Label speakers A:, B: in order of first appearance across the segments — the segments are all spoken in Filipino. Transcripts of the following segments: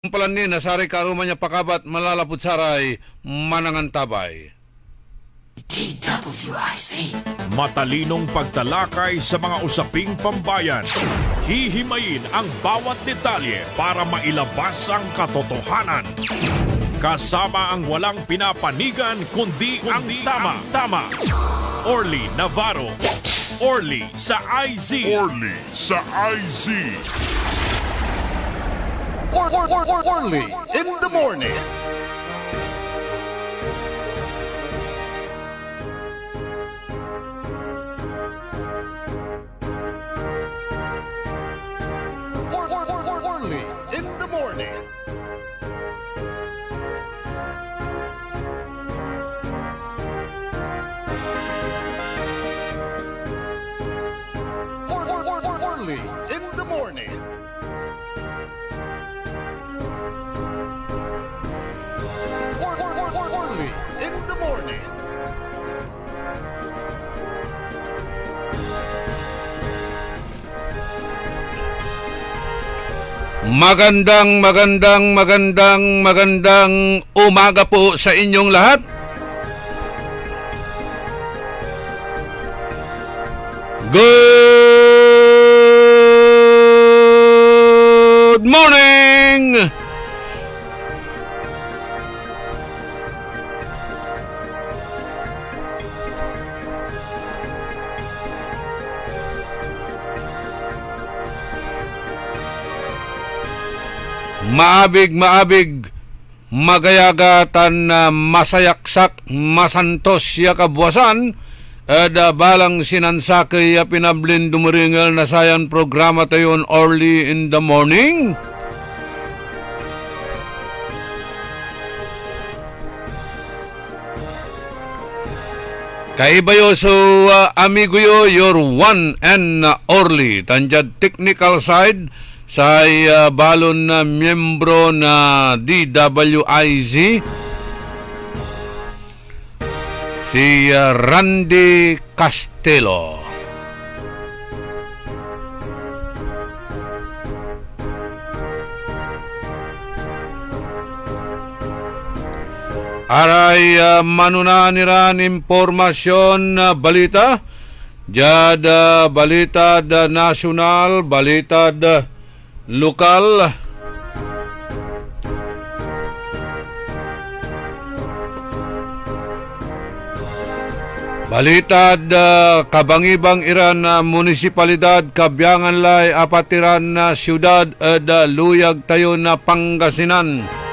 A: Palan ni nasari karumanya pakabat malalaput saray manangantabay.
B: DWIC.
C: Matalinong pagtalakay sa mga usaping pambayan. Hihimayin ang bawat detalye para mailabas ang katotohanan. Kasama ang walang pinapanigan kundi ang tama. Orly Navarro. Orly sa IZ.
D: Orly sa IZ.
E: Orly in the morning. Orly in the morning. Orly in the morning. Orly in the morning.
A: Magandang umaga po sa inyong lahat. Good morning! Maabig, magayagatan na masayaksak, masantos ya kabwasan, balang sinansakay ya pinablin dumuringal na sayan programa tayon early in the morning. Kaibayo so amigo yo, your one and only tanjad technical side sa balon na miyembro na DWIZ si Randy Castelo. Aray manunaniran impormasyon na balita jada balita da nasyonal, balita da lokal. Balitad kabangibang iran na munisipalidad Kabyangan Lay apatiran na siyudad da luyag tayo na Pangasinan.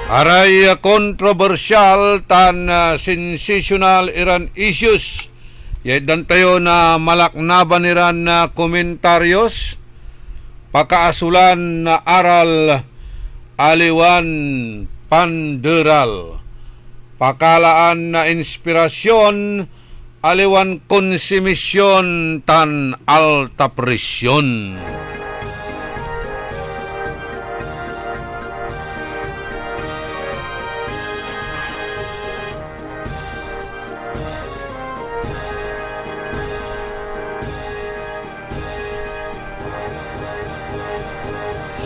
A: Aray kontrobersyal tan sensational iran issues. Yedan tayo na malaknaban iran na komentaryos. Pakaasulan na aral aliwan panderal. Pakalaan na inspirasyon aliwan konsumisyon tan alta presyon.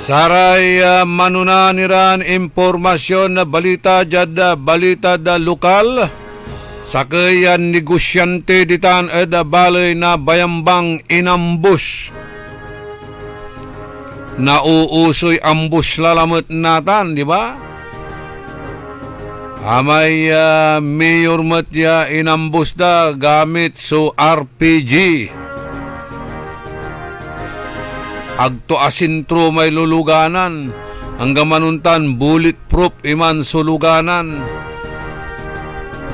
A: Saray manunaniran impormasyon na balita jada balita da lokal. Sakayan negosyante ditan da balay na bayambang inambus. Nauusoy ambus lalamot natan, di ba? Amay mayor matya inambus da gamit so RPG. Agto asintro may luluganan, hanggang manuntan bulletproof iman suluganan.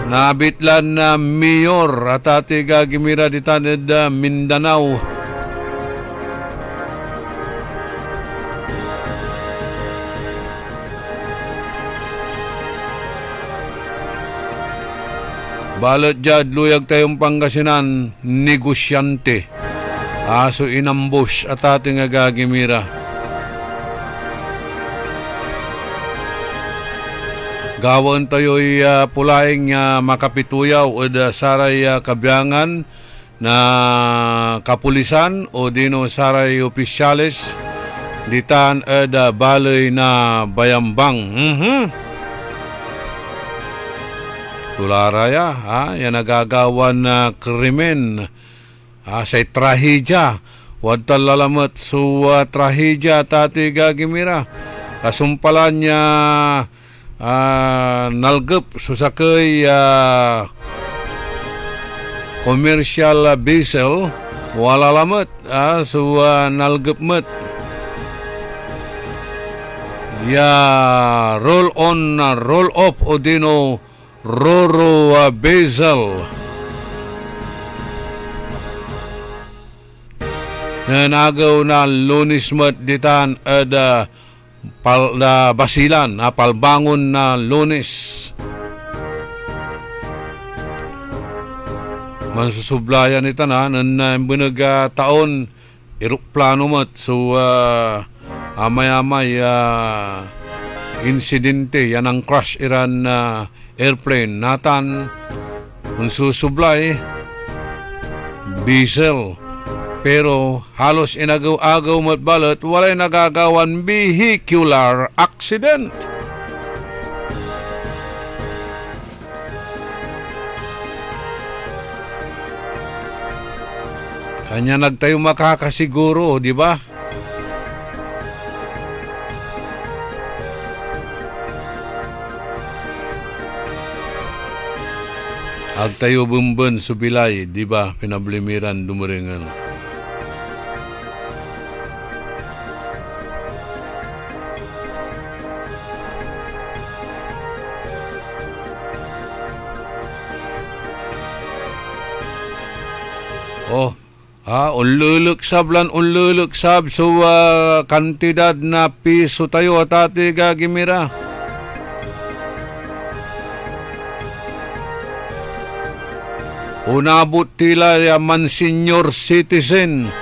A: Nabitlan na mayor at ati gagimira di tanid Mindanao. Balot jad luyag tayong Pangasinan, negosyante. Aso inambush at ating agagimira. gawon tayo'y pulaing makapituyaw o saray kabyangan na kapulisan o dino saray opisyales ditan balay na bayambang. Tularaya, yan nagagawan na krimen sa trahedya. Wad talalamat trahedya tati gagimira. Kasumpalan niya nalgep susakay commercial vessel wala lamat nalgep met ya roll on roll off o dino roro vessel nanagaw na Lunes met ditan basilan palbangon na Lunes mansusublayan ita na binag taon eroplano mat so amay-amay insidente yan ang crash iran airplane natan mansusublay diesel pero halos inagaw-agaw matbalot walay nagagawan vehicular accident. Kanya nagtayo makakasiguro, di ba? Agtayo bumben subilay, di ba? Pinablimiran dumuringan. Unluluksab so kantidad na piso tayo at ati gagimira. Unabot tila man senior citizen.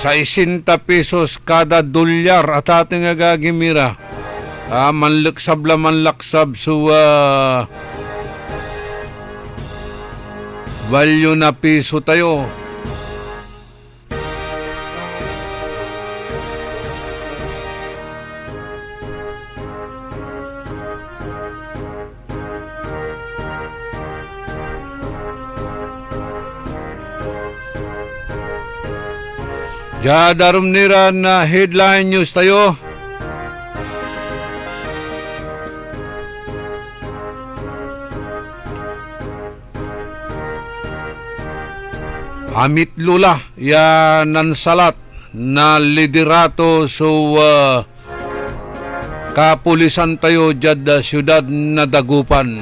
A: 60 pesos kada dolyar at ati nga gagimira. Manlaksab so value na piso tayo. Jadarum nira na headline news tayo. Amit lula ya nansalat na liderato so kapulisan tayo jad syudad na Dagupan.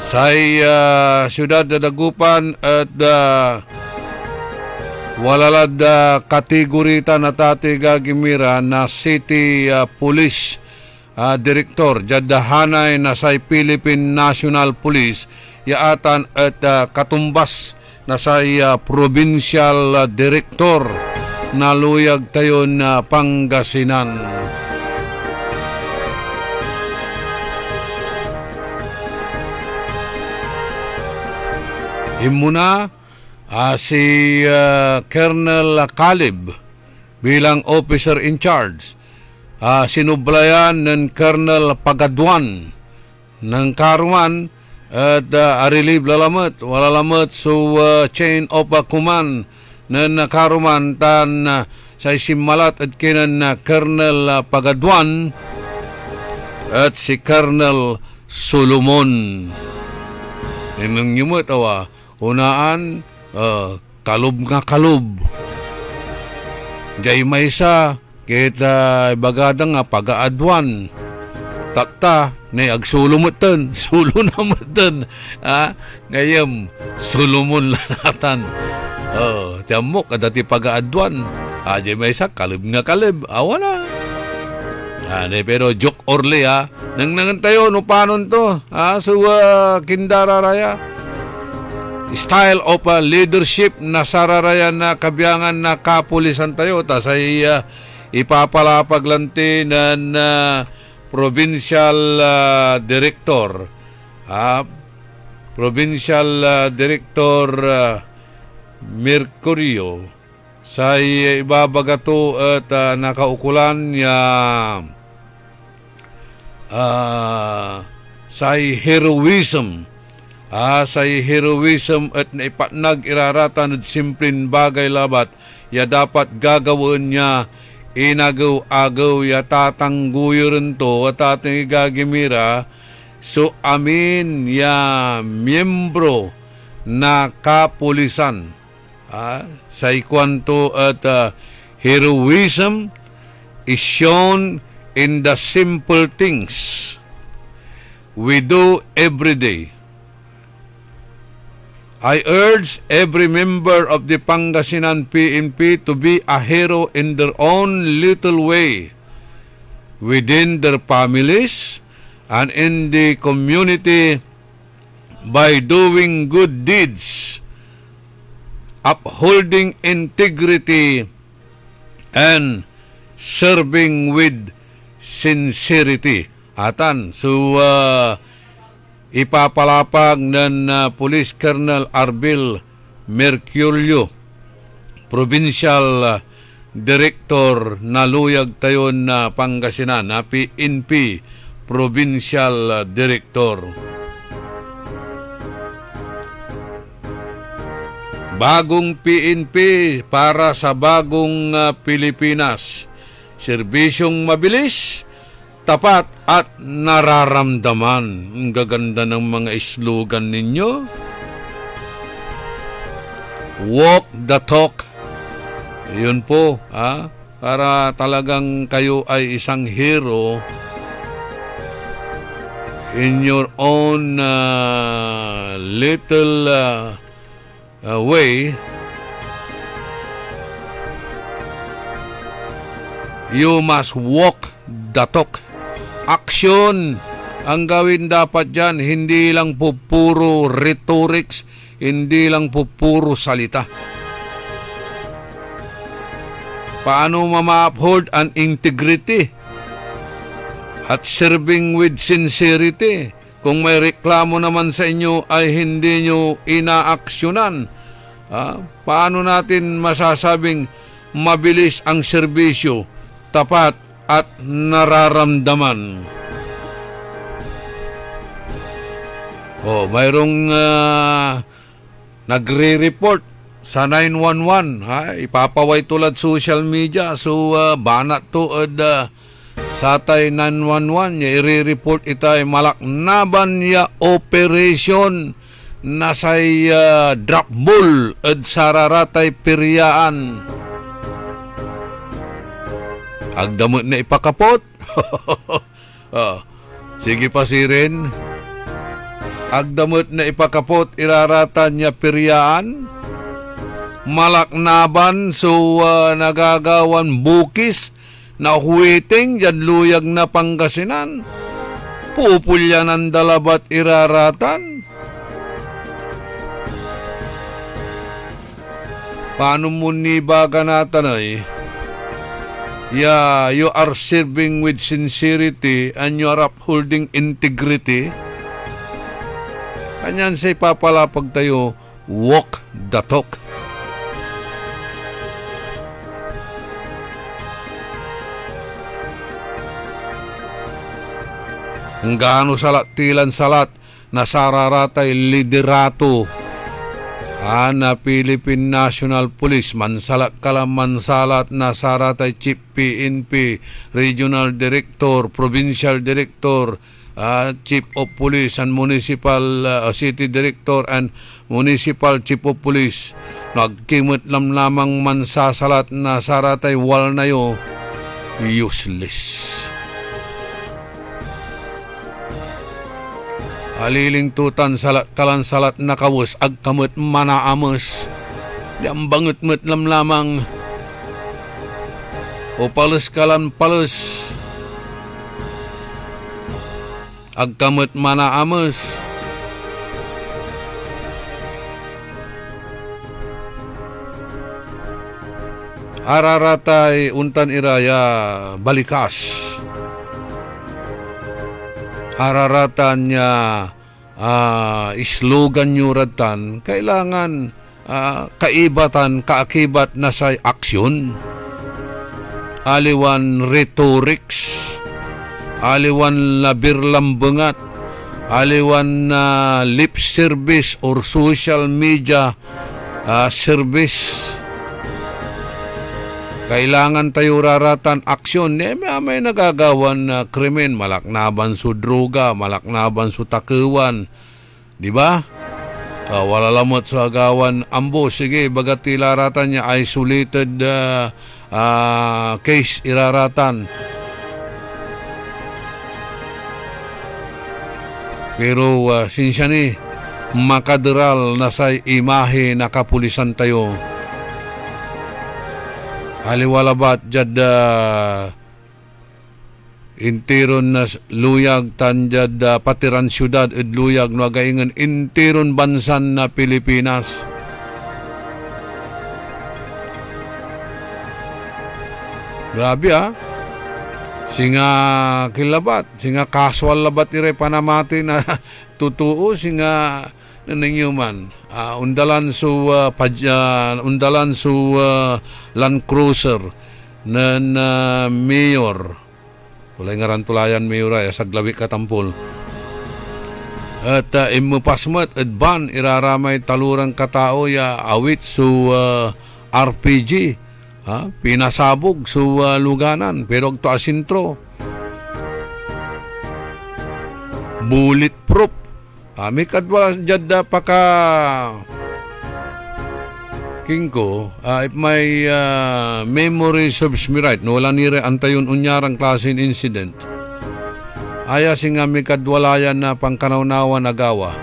A: Say syudad na Dagupan at walalad kategorita na tati gagimira na city police Direktor jadahanay na say Philippine National Police yaatan at katumbas na say Provincial Director na luyag tayo na Pangasinan. Himuna si Colonel Caleb bilang officer in charge. Sinublayan ng Colonel Pagaduan ng Karuman at arilib lalamat walalamat so chain of command ng Karuman tan sa isimalat at kinan na Colonel Pagaduan at si Colonel Solomon. Inang yumot unaan kalub nga kalub jay maysa kita bagada nga pagaadwan takta na agsulumutan sulo namutan ngayam sulumon lanatan tiamok kadati pagaadwan ajay may isa kalib nga kalib awala pero joke orly nang tayo no panon to so kindara raya style of leadership na sararayan na kabiyangan na kapulisan tayo ta sa ipapalapaglanti ng provincial director Director Mercurio sa ibabagato at nakaukulan niya sa heroism at naipatnag iraratan at simpleng bagay labat ya dapat gagawin niya inagaw-agaw ya tatangguyo rin to at ating igagimira so amin ya miyembro na kapulisan sa ikwanto at heroism is shown in the simple things we do every day. I urge every member of the Pangasinan PNP to be a hero in their own little way within their families and in the community by doing good deeds, upholding integrity, and serving with sincerity. Atan, so ipapalapag ng Police Colonel Arbil Mercurio, Provincial Director na luyag tayon na Pangasinan, na PNP Provincial Director. Bagong PNP para sa bagong Pilipinas. Serbisyong mabilis, tapat at nararamdaman. Ang gaganda ng mga slogan ninyo. Walk the talk. Yun po, para talagang kayo ay isang hero in your own little way. You must walk the talk. Action ang gawin dapat dyan, hindi lang po puro rhetorics, hindi lang po puro salita. Paano ma-uphold ang integrity at serving with sincerity? Kung may reklamo naman sa inyo ay hindi nyo inaaksyonan, paano natin masasabing mabilis ang serbisyo, tapat at nararamdaman? Mayroong nagre-report sa 911, ipapaway tulad social media, so banat to satay 911 ya i-report itay malaknaban ya operation nasay drop bull at sararatay piryaan. Agdamot na ipakapot. Sige pa sirin. Agdamot na ipakapot iraratan niya piryaan. Malaknaban so nagagawan bukis na huwiting yan luyag na Pangasinan. Pupulyan ang dalabat iraratan. Paano mo nibaga natin ay? Yeah, you are serving with sincerity and you are upholding integrity. Kanyan sa ipapalapag tayo, walk the talk. Ang gaano salat tilan salat na sararatay liderato na Philippine National Police, mansalat mansalat na saratay Chief PNP, Regional Director, Provincial Director, Chief of Police and Municipal City Director and Municipal Chief of Police. Nagkimot lamang mansasalat na saratay wal na yo, useless. Aliling tutan salat kalan salat nakawus agkamot manaamos. Diam banget met lamang. O palus kalan palus. Agkamot manaamos. araratay untan iraya balikas. Araratan niya slogan nyuratan, kailangan kaibatan, kaakibat na say aksyon. Aliwan rhetorics, aliwan labirlambengat, aliwan lip service or social media service. Kailangan tayo raratan aksyon. May nagagawan na krimen, malaknaban su droga, malaknaban su takewan. Di ba? Wala lamot sa agawan ambo. Sige, bagat ilaratan niya isolated case iraratan. Pero sinsya ni makaderal na sa imahe na kapulisan tayo. Aliwalabat jad intiron na luyag tanjad patiran syudad ed luyag no againgan intiron bansan na Pilipinas. Grabe singa kilabat, singa casual labat ire panamati na tutuo, singa naningyuman. Undalan su Land Cruiser nan mayor. Walay ngaran tulayan mayor ay saglawi katampol. At imupasmat at ban iraramay talurang katao ya awit su RPG. Pinasabog su luganan pero to asintro. Bulletproof. May kadwa jadda paka Kingko, if my memory serves me right, no wala nire antayon unyarang klasin incident. Aya singa may kadwalayan na pangkanawnawa nagawa.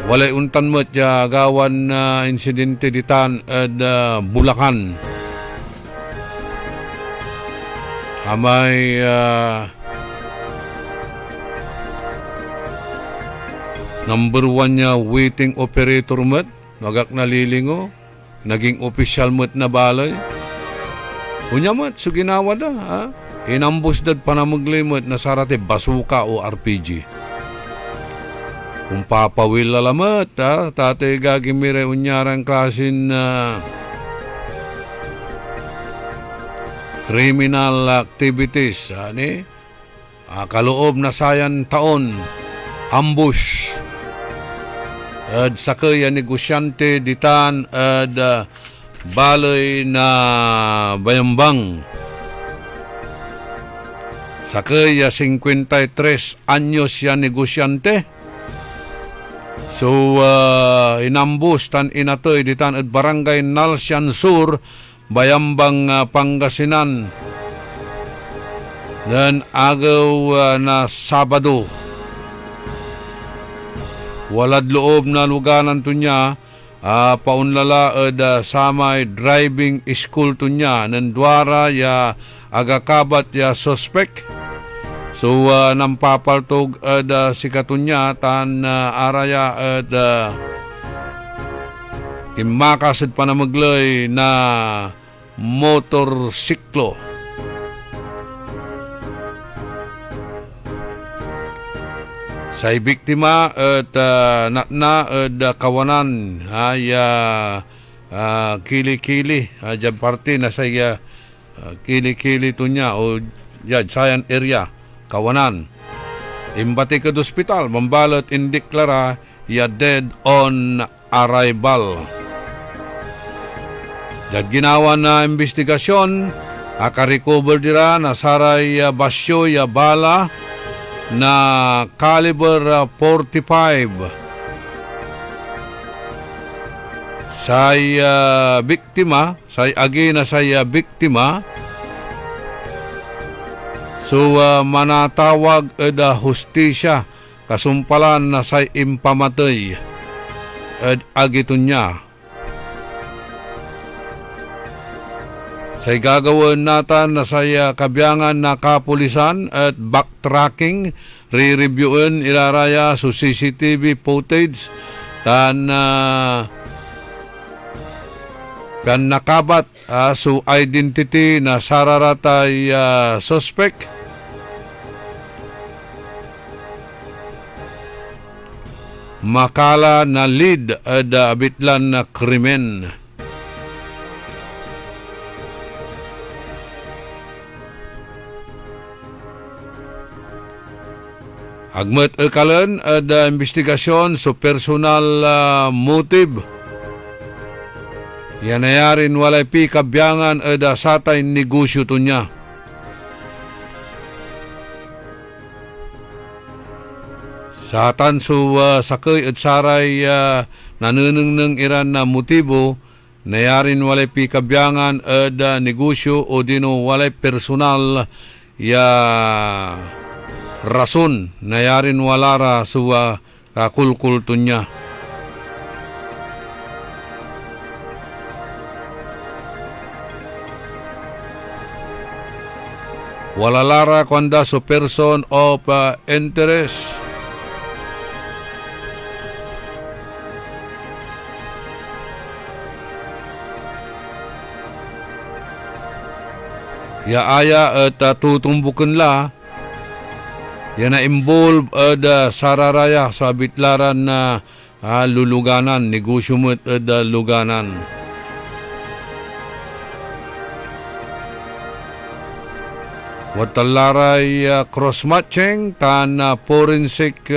A: Walay untan mo't ya gawan na insidente ditan at Bulacan. Amay number 1 niya waiting operator mo't nagak nalilingo, naging official mo't na balay. Unya mo't so ginawa da inambus dad panamaglimot na sarate basuka o RPG. Kung papawil lalamat, tatay gagimire unyarang klasin criminal activities. Kaloob na sayan taon, ambush. At sakaya negosyante ditan at balay na bayambang. Sakaya 53 anyos yan negosyante. So, inambus tan inatoy ditan at barangay Nalsian Sur, Bayambang, Pangasinan. Dan agaw na Sabado. Walad loob na luganan to niya, paunlala at samay driving school to niya, nandwara ya agakabat ya suspect. So, nampapaltog si katunya tan araya at imakasad pa na maglay na motorsiklo. Sa biktima at kawanan ay kili-kili dyan parte na sa kili-kili to niya o dyan sayan area kawanan. Imbati ka do hospital, mambalot indeklara ya dead on arrival. Dyan ginawa na investigasyon, akarecover dira na saray basyo ya bala na caliber 45. Say biktima, say agi na say biktima. So, manatawag eda hustisya kasumpalan na say impamatay ed agito niya. Say gagawin natin na say kabiyangan na kapulisan at backtracking, re-reviewin ilaraya sa CCTV footage tan nakabat so identity na sararatay suspect. Makala na lead da abitlan na krimen. Agmet kalan da investigasyon so personal motive. Yanayarin walay pi kabyangan da satay negosyo to niya. Satan so sakay at saray nanuneng iran na motibo, nayarin walay pi kabyangan da negosyo o dino walay personal rason, nayarin walara so kakulkul to niya. Walalara kwanda so person of interest. Aya at tutumbukan la yan na involve da sararaya sa bitlaran na luluganan, negosyo mo da luganan. Watalaray cross-matching tan forensic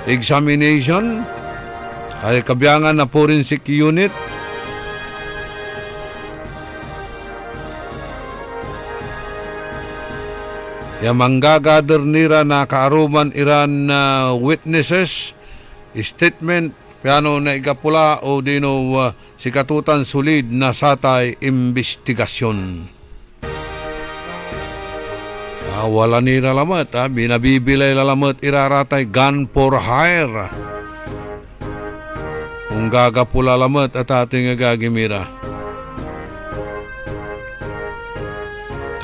A: examination ay kabyangan na forensic unit. Yang manggagather nira na kaaruman iran witnesses statement piano na igapula o dino sikatutan sulid na satay investigasyon. Wala nira lamat binabibilay lalamat iraratay gun for hire. Kung gagapula lamat at ating gagimira.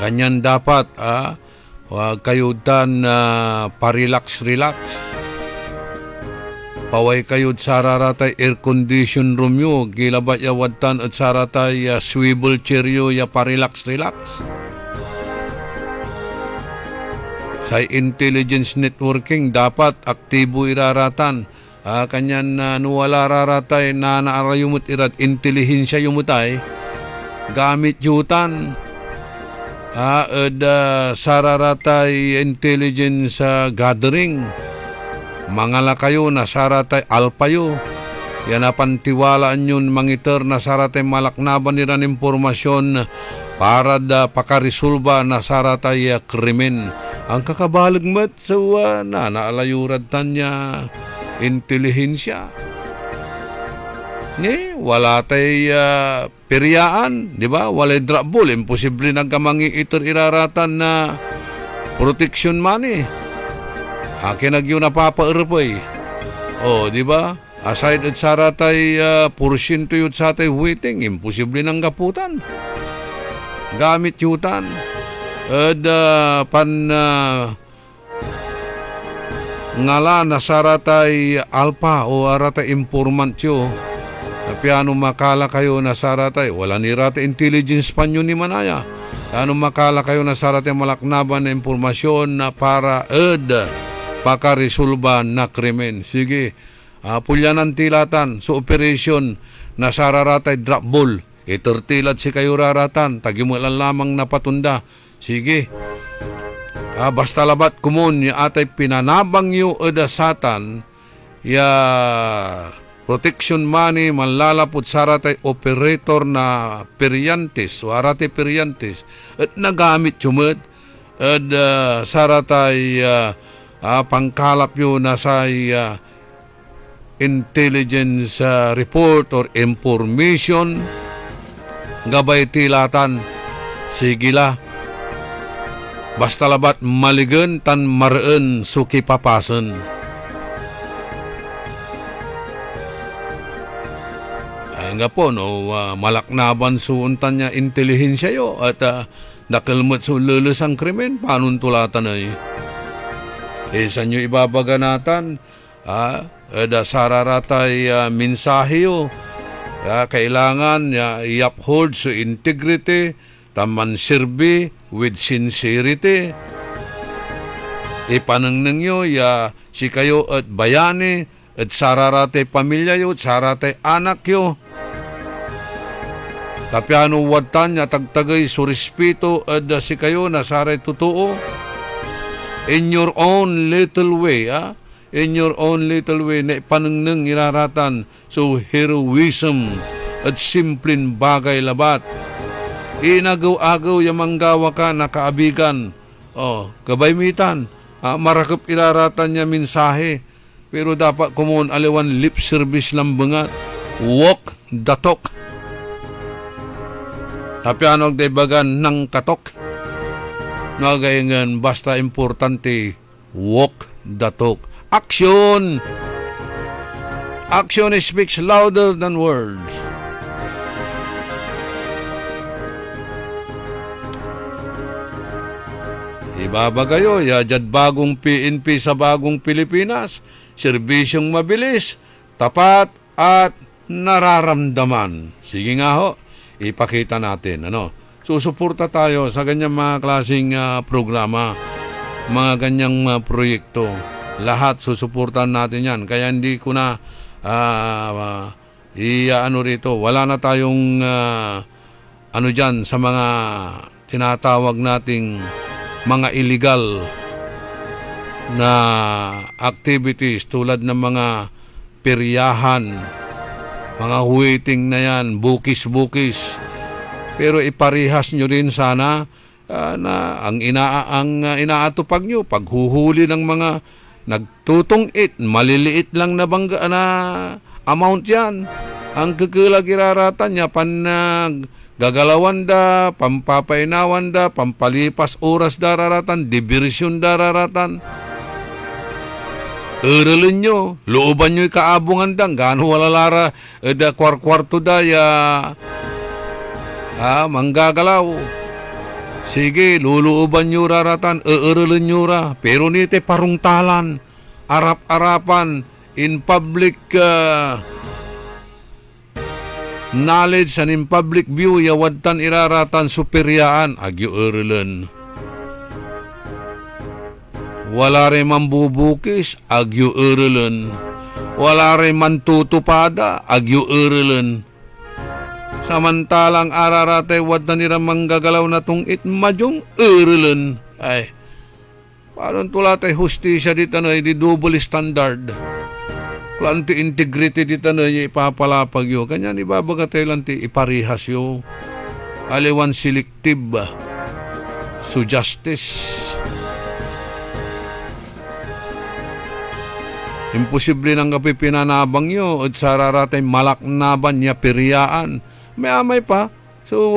A: Kanyan dapat wag kayo dan parelax-relax. Paway kayo sararatay air condition room yo. Gilabat ya wadtan at saratay swivel chair yo ya parelax-relax. Sa intelligence networking dapat aktibo iraratan. Kanyan nuwala raratay na naarayumot irat intelihensya yumutay. Gamit yutan. Sararatay intelligence gathering. Mangala kayo na saratay alpayo. Yan napantiwalaan yun mangiter na saratay malaknaban niran impormasyon para da pakarisulba na saratay krimen. Ang kakabalag mat sa naalayurad tanya intelihensya. Wala tay peryaan, di ba? Walay drabol, imposible nagkamangi itor iraratan na protection money. Akin nagyo napapaerpoy. Di ba? Aside at saratay porsyento yun sa tay waiting, imposible nang gaputan. Gamit yutan. Ngala na saratay alpa o aratay informant yo. Piano makala kayo na saratay, wala ni rata intelligence panyo ni manaya. Ano makala kayo na saratay malaknaban na impormasyon na para pakarisulba na krimen. Sige, pulyanan tilatan sa operasyon na sararatay drop ball. Iturtilat si kayo raratan, tagimulan lamang napatunda. Sige, basta labat kumun ya atay pinanabang yu satan ya protection money manlalapot saratay operator na peryantes o arate peryantes at nagamit yumad at saratay pangkalap yun na sa intelligence report or information gabay tilatan sigila basta labat maligan tan mareen suki papasen. Nga po, malaknaban suuntan niya intelihensya yo at nakalmot sa lulus ang krimen, paano tulatan ay? Sa nyo ibabaganatan, da sararatay mensahe kailangan i-uphold sa integrity, taman sirbi with sincerity. Ipanangnang nyo, si kayo at bayani, at sararatay pamilya yo, at sararatay anak yo. Tapiano watan tagtagay so respeto at si kayo na saray totoo. In your own little way, in your own little way, na ipanangnang iraratan so heroism at simpleng bagay labat. Inagaw-agaw yung manggawa ka na kaabigan. Kabaymitan, marakap iraratan niya mensahe. Pero dapat kumon aliwan lip service lang bangat. Walk the talk. Tapianog daybagan ng katok. Nagayangan basta importante, walk the talk. Action! Action speaks louder than words. Ibabagayo, jad bagong PNP sa bagong Pilipinas, serbisyong mabilis, tapat at nararamdaman. Sige nga ho, ipakita natin. Susuporta tayo sa ganyang mga klaseng programa, mga ganyang proyekto. Lahat susuportan natin yan. Kaya hindi ko na rito. Wala na tayong dyan sa mga tinatawag nating mga illegal na activities tulad ng mga peryahan, mga waiting na yan, bukis-bukis. Pero iparihas nyo rin sana na ang inaatupag nyo, paghuhuli ng mga nagtutungit, maliliit lang na bangga na amount yan. Ang kakilag iraratan niya, gagalawan da, pampapainawan da, pampalipas oras dararatan, diversyon dararatan. Eralin nyo, looban nyo ikaabungan dang, gano walalara, da kwarto da, manggagalaw. Sige, luluuban nyo raratan, eralin nyo ra, pero nite parungtalan, arap-arapan, in public knowledge and in public view, yawadtan iraratan superyaan, agyo eralin. Wala rin mambubukis, agyo eralin. Wala rin mantutupada, agyo eralin. Samantalang araratay wad na nila manggagalaw na tong itmadyong eralin. Ay, paano tulatay hustisya dito na di double standard. Planti integrity dito na ipapalapag yun. Kanyan ibabagatay lang ti iparihas yun. Aliwan selective. So justice. Imposible nang kapipinanabang nyo at sararatay malaknaban niya periyaan. May amay pa. So,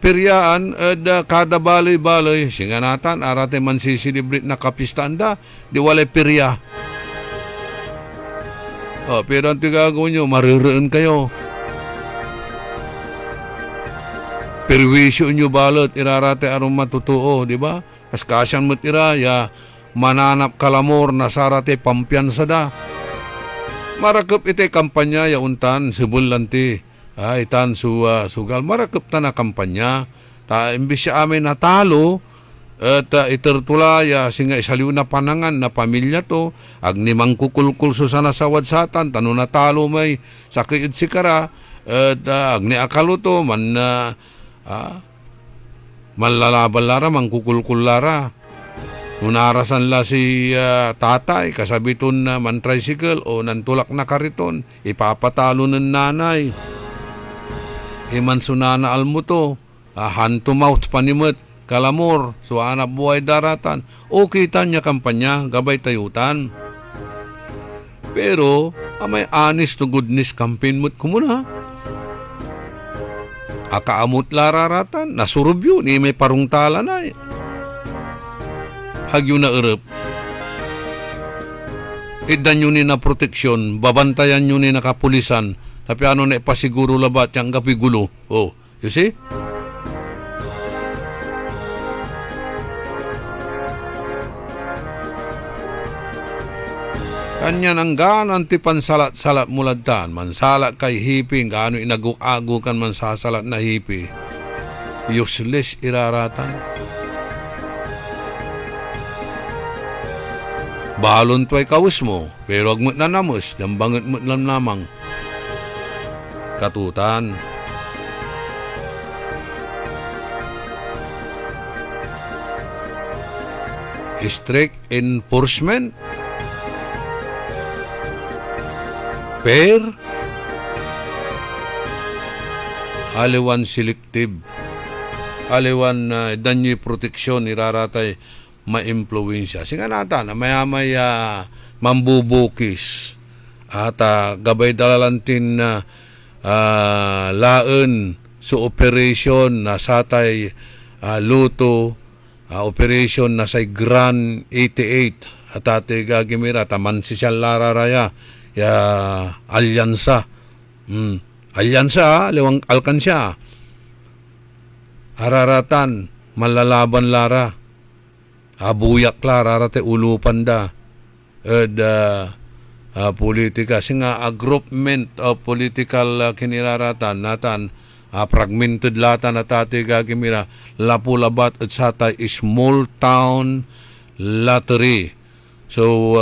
A: peryaan, kada baloy-baloy, singanatan, arate man sisilibrate na kapistanda, di walay perya. Pero ang tigagawa nyo, mariraan kayo. Perwisyo nyo balot, irarate arong matutuo, di ba? As kasyan mo't iraya, mananap kalamor na sarate pampiyansa da. Marakap ite kampanya, yauntan, sibulanti. Itan sugal marakap ta na kampanya imbis siya amin natalo at itertula singa isaliw na panangan na pamilya to agnimang kukulkul so sana sawad satan tano natalo may sakit sikara at agni akalo to manlalabal lara mangkukulkul lara nunarasan la si tatay kasabiton na man tricycle o nantulak na kariton ipapatalo ng nanay. Iman sunana almuto, hand to mouth panimot, kalamor, so anak buhay daratan, o kita niya kampanya, gabay tayutan. Pero, may honest to goodness campaign mo't kumuna. Akaamot lararatan, nasurub yun, may parungtala na Hagyo na erep. Idan yun ni na proteksyon, babantayan yun ni na kapulisan, tapi ano na ipasiguro labat yung kapigulo. You see? Kanyan ang ganan ti pansalat-salat muladtan, mansala kay hipi, gaano inaguk-agu kan mansasalat na hipi. Useless iraratan. Balon to'y kawis mo, pero agmut na namus, dambangot mo lang namang. Katutan. Strict enforcement. Fair. Aliwan selective. Aliwan danyo proteksyon iraratay ma-impluensya. Singa nata na mayamay mambubukis at gabay dalalantin laen so operation na satay luto operation na say Grand 88 at ate gagimira taman si siya lararaya ya alyansa alyansa lewang alkansya hararatan malalaban lara abuyak lara rate ulupan da politika singa groupment of political kiniraratan natan fragmented lata na tate gagimira lapulabat at satay small town lottery so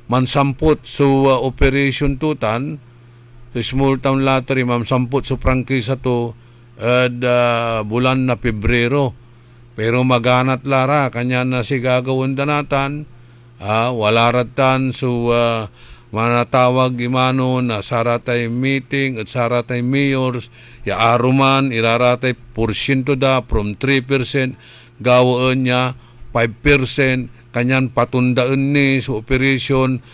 A: mansamput so operation tutan small town lottery mansamput so prangkisa to bulan na Pebrero pero maganat lara kanya na si gagawin danatan wala ratan so manatawag imano na saratay meeting at saratay mayors ya aruman iraratay porsyento da from 3% gawaan niya 5% kanyan patundaan ni sa operasyon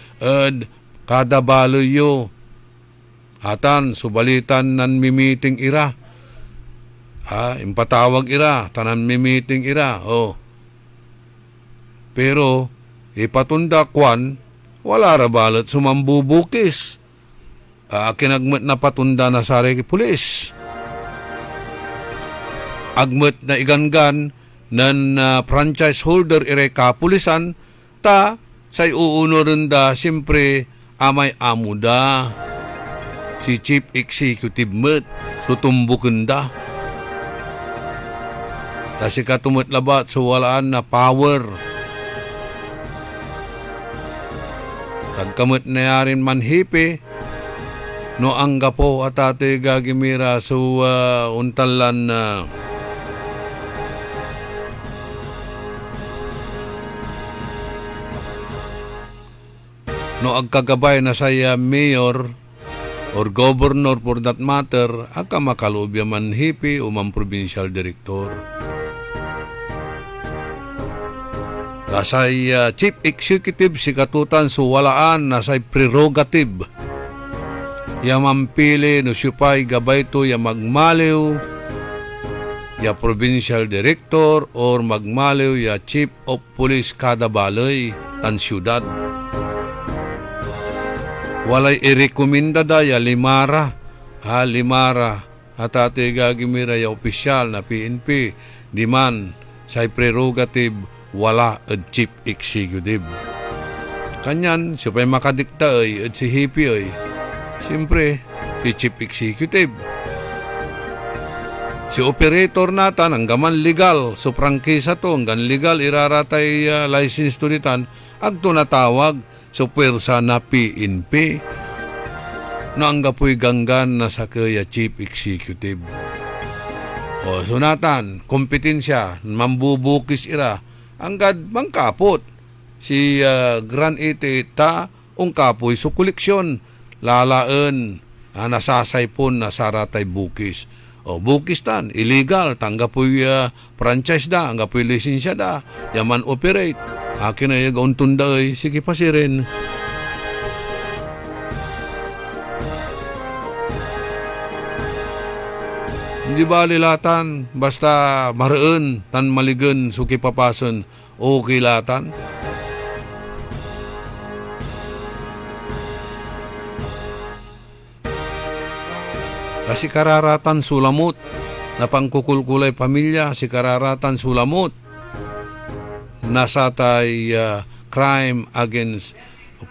A: kada baloyo atan subalitan nan mimiting ira impatawag ira tanan mimiting ira pero ipatunda kwan wala rabalat sumambubukis kinagmet na patunda na sari pulis agmet na igangan nan franchise holder ire kapulisan ta say uuno rin da siyempre amay amuda si chief executive met sutumbukin da kasi katumot labat so walaan na power kagkamot na yarin manhipi no angga po at ate gagimira so untalan na no agkagabay na saya mayor or governor for that matter aka makalubya manhipi o man provincial director kasay chief executive si katutan so walaan na say prerogative ya mampili no supay gabay to ya magmaliw ya provincial director or magmaliw ya chief of police kada balay tan syudad walay irekomenda da ya limara at ate gagimira ya opisyal na PNP di man say prerogative wala at chief executive. Kanyan, supay makadikta ay at si hippie ay. Siyempre, si chief executive. Si operator natan, hanggaman legal. So prangkisa to, hanggang legal, iraratay license to nitan. Agto natawag, so pwersa na PNP. No, hangga po'y ganggan na sa kaya chief executive. O, sunatan, kompetensya, mambubukis ira. Anggad mangkapot si Grand 88 ta kapoy so koleksyon lalaen nasasaypon na saratay bukis bukis tan illegal tanggapoy franchise da anggapoy lisensya da yaman operate akin ay gauntunda ay sige pasirin hindi ba lilatan basta mareen tan maligen suki papason okay latan kasi kararatan sulamot na pangkukulkulay pamilya si kararatan sulamot nasa tay crime against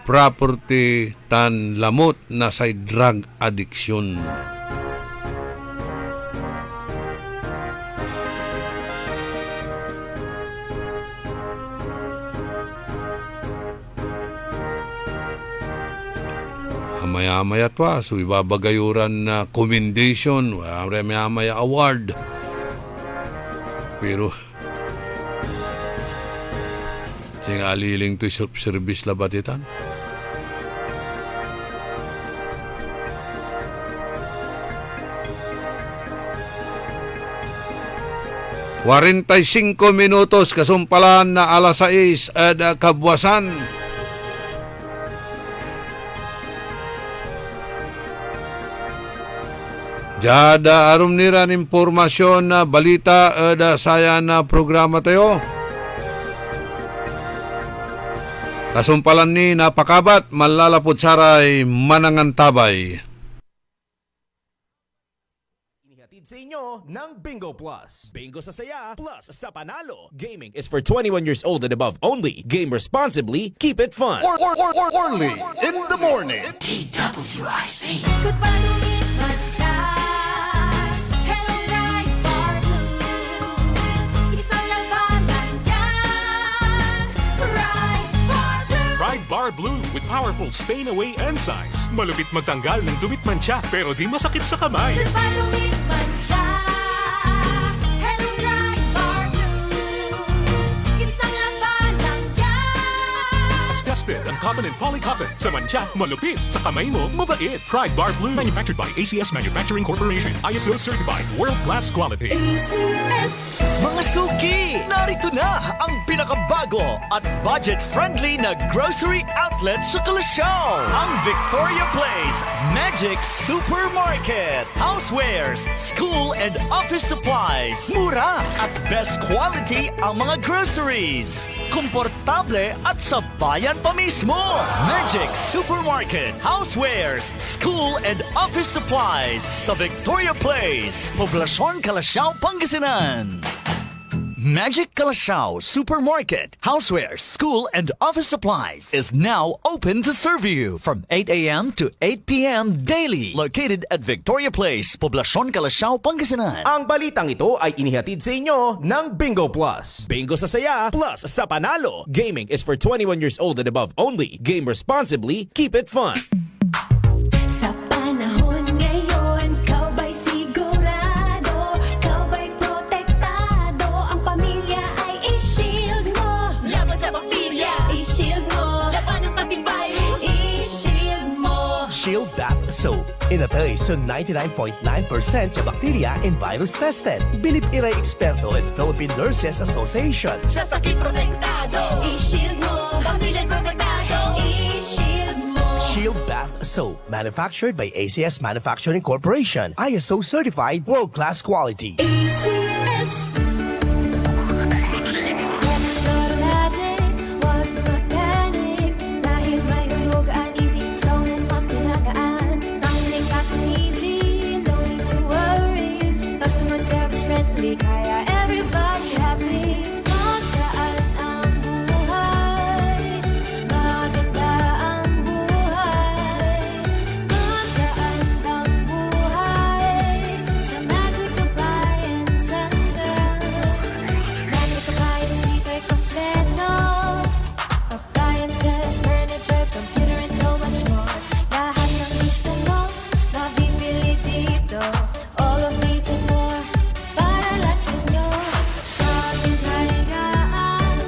A: property tan lamot na say drug addiction. Maya-maya to so ibabagayuran na commendation, maya-maya award. Pero sing aliling to self-service labatitan. ...45 minutos kasumpalan na alas 6 at kabwasan. Jada arum niran impormasyon na balita da saya na programa tayo. Kasumpalan ni napakabat malalapod saray manangantabay.
B: Inihatid sa inyo ng Bingo Plus. Bingo sa saya, plus sa panalo. Gaming is for 21 years old and above only. Game responsibly, keep it fun.
E: Orly in the morning.
F: DWIC. Goodbye to me, Hello, right bar blue. Isang labanan yan. Right bar blue.
G: Pride Bar Blue with powerful stain-away enzymes. Malupit magtanggal ng dumit mancha pero di masakit sa kamay.
F: Goodbye to me, Hello, right bar blue. Isang labanan yan.
G: As tested ang cotton and polycotton. Sa mancha, malupit. Sa kamay mo, mabait. Pride Bar Blue. Manufactured by ACS Manufacturing Corporation. ISO certified. World-class quality.
F: ACS.
H: Mga suki! Narito na ang pinakabago at budget-friendly na grocery outlet sa Kalasyaw. Ang Victoria Place Magic Supermarket. Housewares, school and office supplies. Mura at best quality ang mga groceries. Komportable at sa bayan pa mismo. Magic Supermarket. Housewares, school and office supplies sa Victoria Place. Poblasyon Kalasyaw, Pangasinan. Magic Kalasyaw Supermarket, Housewares, School, and Office Supplies is now open to serve you from 8 a.m. to 8 p.m. daily. Located at Victoria Place, Poblasyon Kalasyaw, Pangasinan.
B: Ang balitang ito ay inihatid sa inyo ng Bingo Plus. Bingo sa saya, plus sa panalo. Gaming is for 21 years old and above only. Game responsibly, keep it fun.
F: Sa panahon ngayon, kau ba'y sigurado? Kau ba'y protektado? Ang pamilya ay i-shield mo. Laban sa bakterya, i-shield mo. Laban ng pati virus, i-shield mo.
I: Shield Bath Soap. Inatay sa 99.9% sa bacteria and virus tested. Bilib iray eksperto at Philippine Nurses Association.
F: Sa sakit protektado, i-shield mo. Pamilya protektado, i-shield mo.
I: Shield Bath Soap. Manufactured by ACS Manufacturing Corporation. ISO certified world-class quality.
F: ACS. Let's start magic, wag mag-panic. Dahil may hulog at easy stone and mas pinagaan. Nothing fast and easy, no need to worry. Customer service friendly, kaya everybody happy. Magaan ang buhay, maganda ang buhay. Magaan ang buhay sa Magic Appliance Center. Magic Appliance, dito'y kompleto. Appliances, furniture, computer, and so much more. Lahat ng gusto mo, mabibili dito. All of these and more, para lang sa inyo. Shopping kay gaan,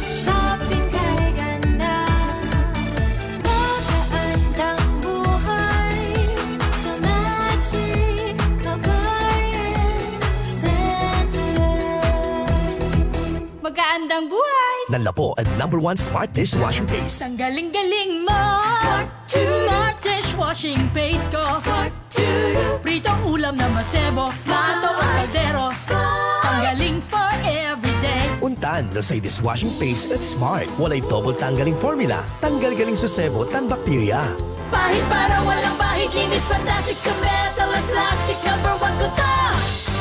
F: shopping kay ganda. Magaan ang buhay sa Magic Appliance Center. Magaandang buhay!
I: Nanlapo ang #1 smart dishwashing paste.
J: Ang galing-galing mo! Smart dishwashing paste ko! Pritong ulam na masebo, plato o kaldero. Ang galing for everyday.
I: Untan no say dishwashing paste at smart. Walay double tanggaling formula. Tanggal galing susebo tan bakterya.
J: Pahit para walang bahid, linis fantastic sa metal at plastic. #1 ko to!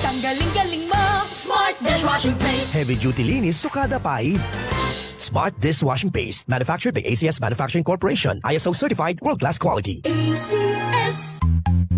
J: Ang galing-galing mo! Smart dishwashing paste!
I: Heavy duty linis sukada pahid. Smart Dishwashing Paste. Manufactured by ACS Manufacturing Corporation. ISO certified world-class quality.
F: ACS.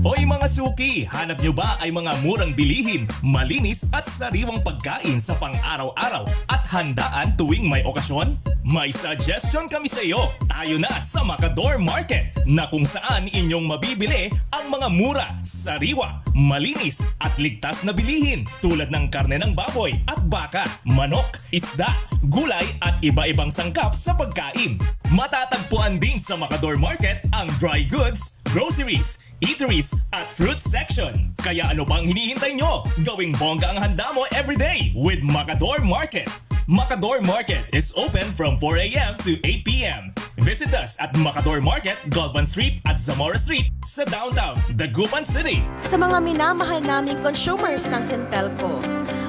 H: Hoy mga suki, hanap nyo ba ay mga murang bilihin, malinis at sariwang pagkain sa pang-araw-araw at handaan tuwing may okasyon? May suggestion kami sa iyo. Tayo na sa Macador Market na kung saan inyong mabibili ang mga mura, sariwa, malinis at ligtas na bilihin tulad ng karne ng baboy at baka, manok, isda, gulay at iba-ibang sangkap sa pagkain. Matatagpuan din sa Macador Market ang dry goods, groceries, eateries at fruit section. Kaya ano pang hinihintay nyo? Gawing bongga ang handa mo everyday with Macador Market. Macador Market is open from 4 a.m. to 8 p.m. Visit us at Macador Market, Galvan Street at Zamora Street sa downtown, Dagupan City.
K: Sa mga minamahal naming consumers ng Centelco,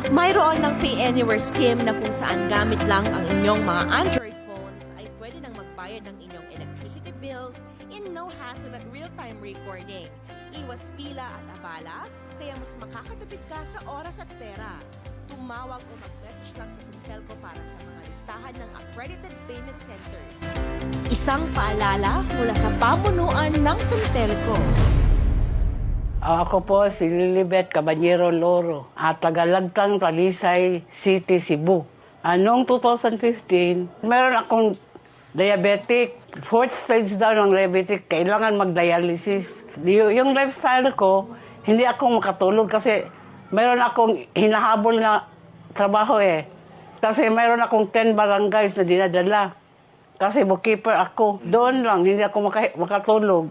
K: mayroon ng Pay Anywhere scheme na kung saan gamit lang ang inyong mga Android phones ay pwede nang magbayad ng inyong electricity bills in no hassle at real-time recording. Iwas pila at abala, kaya mas makakatipid ka sa oras at pera. Tumawag o mag-message lang sa Centelco para sa mga listahan ng accredited payment centers. Isang paalala mula sa pamunuan ng Centelco.
L: Ako po si Lilibet Caballero Loro at tagalagtang Talisay City, Cebu. Noong 2015, meron akong diabetic. Fourth stage daw ng diabetic, kailangan mag-dialysis. Yung lifestyle ko, hindi ako makatulog kasi meron akong hinahabol na trabaho eh. Kasi meron akong 10 barangays na dinadala. Kasi bookkeeper ako. Doon lang, hindi ako makatulog.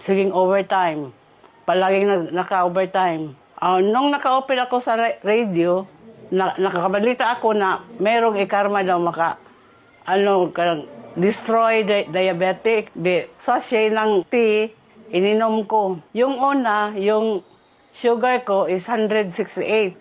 L: Siging overtime. Palaging naka-overtime. Nung naka-open ako sa radio, nakakabalita ako na merong ikarma daw destroy diabetic. Sachet ng tea, ininom ko. Yung una, yung sugar ko is 168.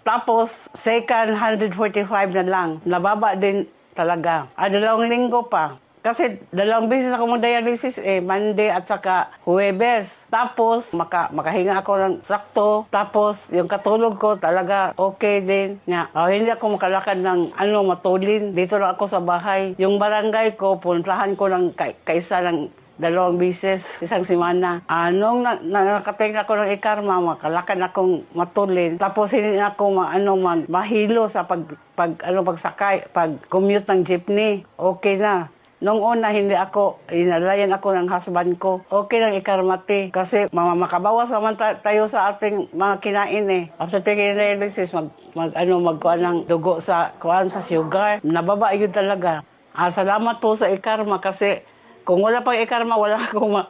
L: Tapos, second, 145 na lang. Nababa din talaga. 2 linggo pa. Kasi 2 beses ako mag-dialysis Monday at saka Huwebes. Tapos, makahinga ako ng sakto. Tapos, yung katulog ko talaga okay din. Hindi ako makalakad ng matulin. Dito lang ako sa bahay. Yung barangay ko, puntahan ko ng kaisa ng 2 beses, isang semana. Nung nakating ako ng ikarma, makalakad akong matulin. Tapos hindi na ako mahilo sa pagsakay, pag-commute ng jeepney. Okay na. Nung una, inalayan ako ng husband ko. Okay lang ikarmati. Kasi makabawas naman tayo sa ating mga kinain After taking dialysis, magkuhan ng dugo sa sugar. Nababa yun talaga. Salamat po sa ikarma kasi kung wala pang ikarma, wala akong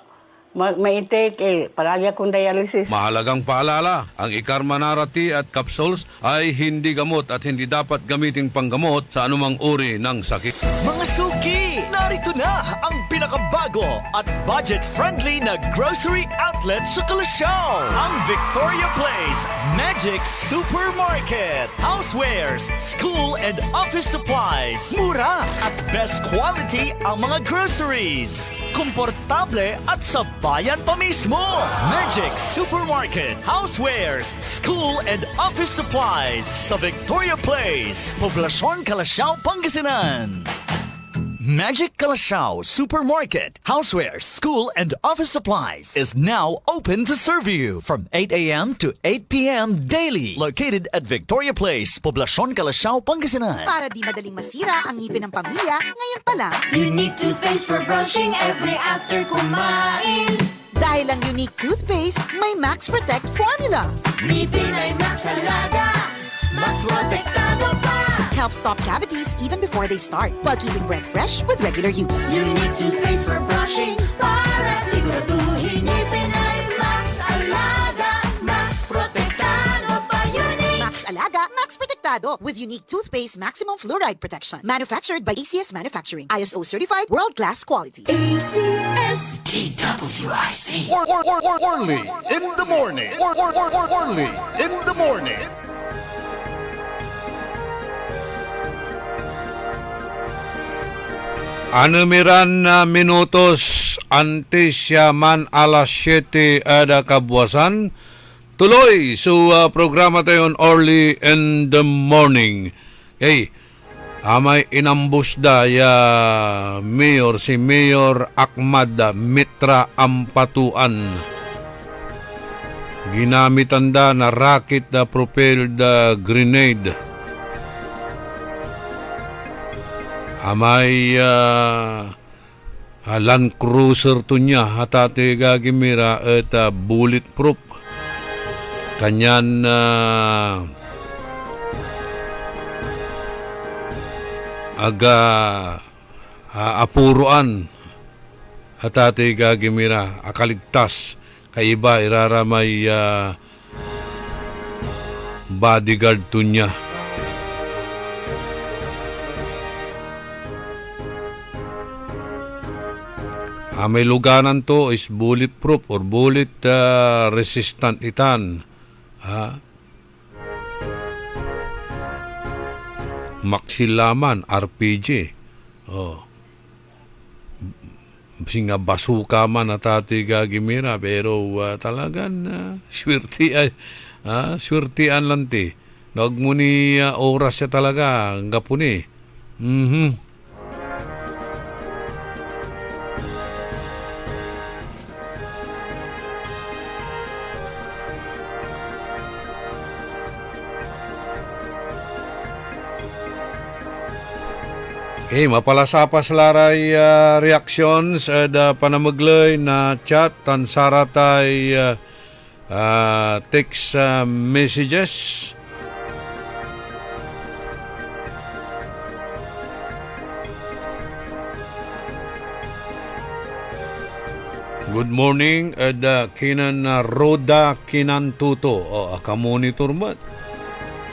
L: ma-intake Palagi akong dialysis.
A: Mahalagang paalala, ang Ikarma Narati at capsules ay hindi gamot at hindi dapat gamiting panggamot sa anumang uri ng sakit.
H: Mga suki, narito na ang pinakabago at budget-friendly na grocery outlet sa Kalasyaw. Ang Victoria Place Magic Supermarket. Housewares, school and office supplies. Mura at best quality ang mga groceries. Komportable at sa bayan pa mismo. Magic Supermarket. Housewares, school and office supplies sa Victoria Place, Poblacion, Kalasyaw, Pangasinan. Magic Kalasyaw Supermarket, Housewares, School and Office Supplies is now open to serve you from 8 a.m. to 8 p.m. daily. Located at Victoria Place, Poblacion, Kalasyaw, Pangasinan.
K: Para di madaling masira ang ngipin ng pamilya, ngayon pa lang.
F: Unique toothpaste for brushing every after kumain.
K: Dahil ang unique toothpaste, may Max Protect formula.
F: Ngipin ay Max Alaga, Max Protektado pa.
K: Helps stop cavities even before they start, while keeping breath fresh with regular use.
F: Unique toothpaste for brushing para siguraduhin ngipin ay Max Alaga, Max Protektado pa. Unique
K: Max Alaga, Max Protectado with unique toothpaste maximum fluoride protection. Manufactured by ACS Manufacturing. ISO certified world-class quality.
F: ACS TWIC.
E: Orly in the morning. Orly in the morning.
A: Anumiran na minutos antes siya man alas 7 ada kabuasan. Tuloy sa programa tayo Early in the Morning. Hey, Amay inambusda ya mayor si Mayor Ahmad Mitra Ampatuan. Ginamitan da na rocket propelled grenade. Amay Land Cruiser to niya hatate gagimira at bulletproof. Kanyan apuruan hatate gagimira akaligtas kay iba iraramay bodyguard to niya. May luganan to is bulletproof or bullet resistant itan. Maksilaman, RPG. Singa basuka man atati gagimira pero talagan swerte swertian lang ti. Nagmuni oras siya talaga gapuni. Mapalasapas laray reactions da panamaglay na chat tan saratay text messages. Good morning kinan Roda Kinantuto. Aka-monitor mo.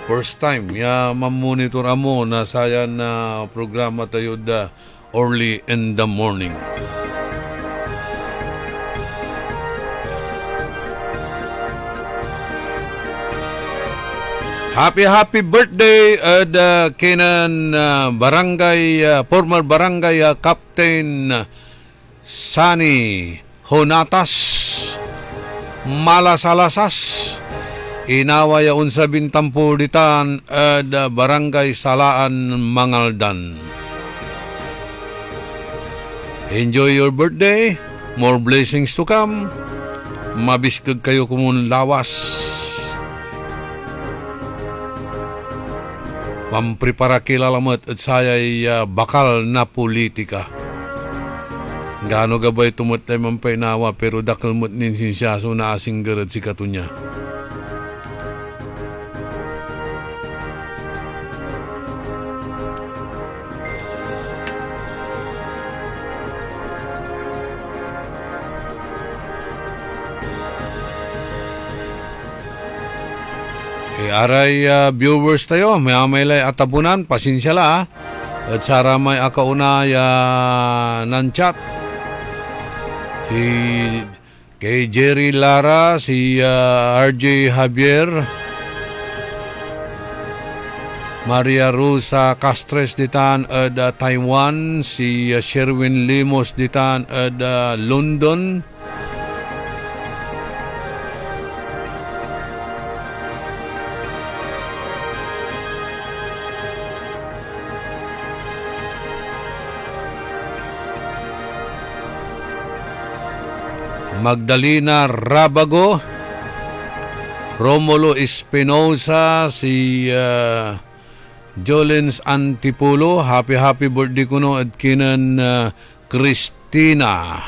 A: First time, mamonitor mo na sayan na programa tayo da early in the morning. Happy birthday kinan barangay former barangay Captain Sani Honatas Malasalasas. Inawaya unsa bintampo ditan barangay Salaan Mangaldan. Enjoy your birthday. More blessings to come. Mabiskag kayo kumun lawas. Pamprepara kilalamat at sayay bakal na politika. Gaano gabay tumot ay mampainawa pero dakalmot ninsin siya so naasing garad si katunya. Aray viewers tayo, may lay atabunan, pasinsya la at sara may akaunaya ng chat. Si kay Jerry Lara, si RJ Javier, Maria Rosa Castres ditan Taiwan, si Sherwin Limos ditan London. Magdalena Rabago, Romulo Espinosa, si Jolens Antipulo, happy birthday kuno at kinan Christina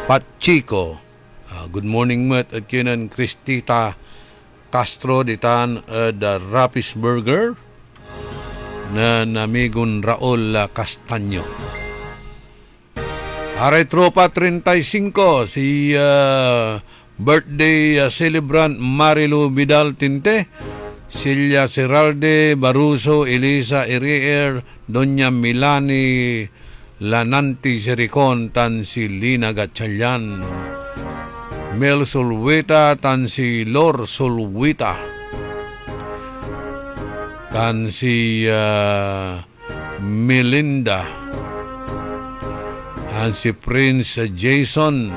A: Pachico. Good morning mat at kinan Cristita Castro ditan the Rapis Burger na namigon Raul Castaño. Aray tropa 35 si birthday celebrant Marilu Vidal Tinte, Silya Seralde Baruso, Elisa Irier, Doña Milani Lananti Sericon, tan si Lina Gatchalian, Mel Sulwita, tan si Lor Sulwita, tan si Melinda, si Prince Jason,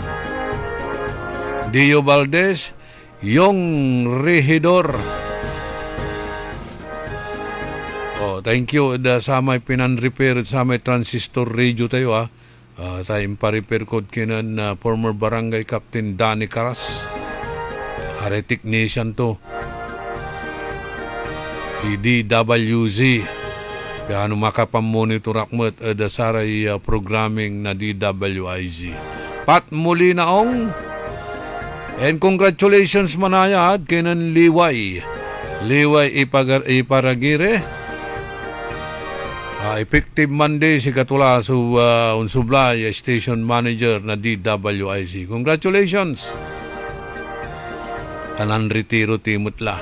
A: Dio Valdez, yung Regidor. Thank you sa may pinan-repair sa may transistor radio tayo tayo pa-repair ko kinan former barangay captain Danny Caras. Are technician to. DWZ. Kaya makapamonitor akmat saray programming na DWIZ. Pat muli naong. And congratulations manayad kinan Liway. Liway iparagire. Effective Monday si Katula Unsublay Station Manager na DWIZ. Congratulations. Tanan retiro timutla.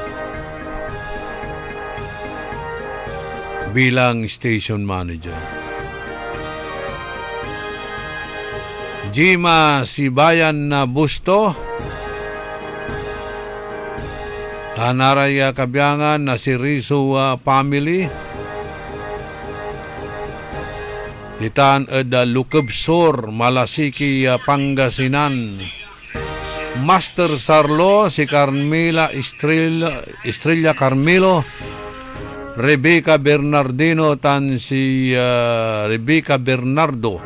A: Bilang Station Manager. Jima Sibayan na Busto. Tanaraya Kabyangan na si Riso family. Ditan eda Lukebsor, Malasiki, Pangasinan. Master Sarlo, si Carmela Estrella Carmelo. Rebecca Bernardino, tan si Rebecca Bernardo.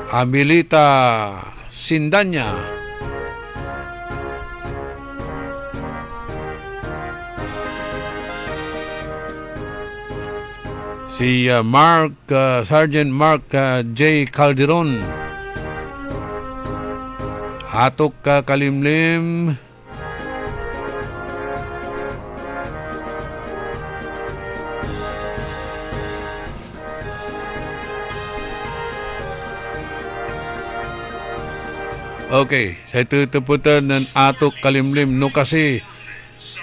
A: Abilita Sindanya. Si Sergeant Mark J. Calderon. Hatok Kalimlim. Okay, sa tutuputan ng Atok Kalimlim no kasi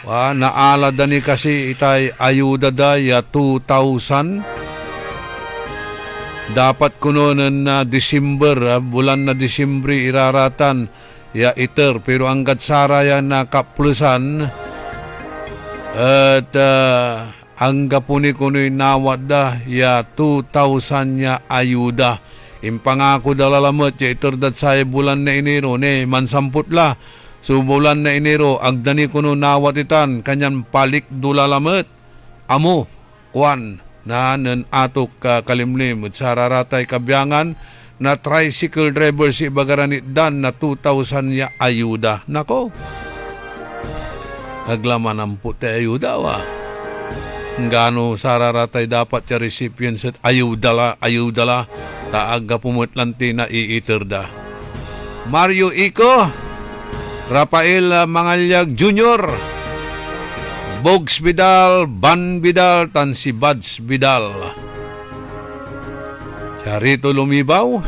A: naala dani kasi itay ayuda daya 2,000. Dapat kuno na December, bulan na December iraratan ya iter pero angkat saraya na kaplusan at angga puni kuno nawad da ya 2,000 ya ayuda. Impangako dalalamot ya iter dat saya bulan na Enero ne mansamput la. So bulan na Enero agdani kuno nawatitan kanyan palik dulalamot amo kuan na nan Atok Kalimlim at sararatay kabyangan na tricycle driver si Bagaranit Dan na 2,000 ya ayuda. Nako, naglaman ang puti ayuda Ngano sararatay dapat ya recipients at ayudala taaga pumutlanti na iiterda. Mario Ico, Rafael Mangalyag Jr., Bogs Vidal, Ban Vidal, tan si Bads Vidal. Charito Lumibaw,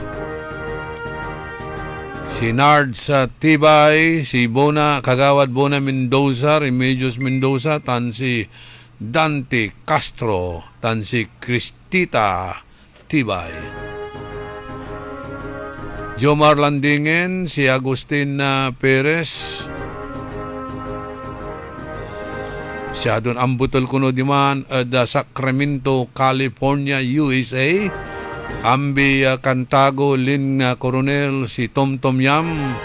A: si Nards Tibay, si Kagawad Bona Mendoza, Remedios Mendoza, tan si Dante Castro, tan si Cristita Tibay. Jomar Landingen, si Agustin Perez. Siya doon ang butol kuno diman da Sacramento, California, USA. Ambi Cantago, Lin Coronel, si Tom Tom Yam.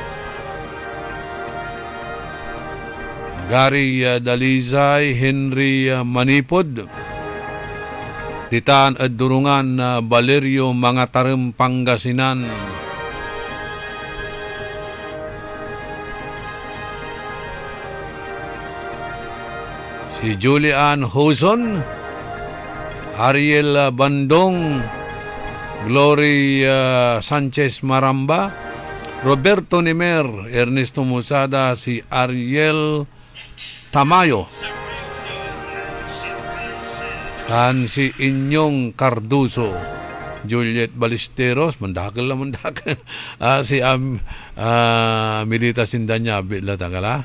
A: Gary Dalizay, Henry Manipod. Ditaan at Durungan, Valerio Mangatarem, Pangasinan. Si Julian Hoson, Ariel Bandong, Glory Sanchez Maramba, Roberto Nimer, Ernesto Musada, si Ariel Tamayo, dan si Inyong Carduso, Juliet Ballesteros, mandakal, si Milita Sindanya, bila tagala.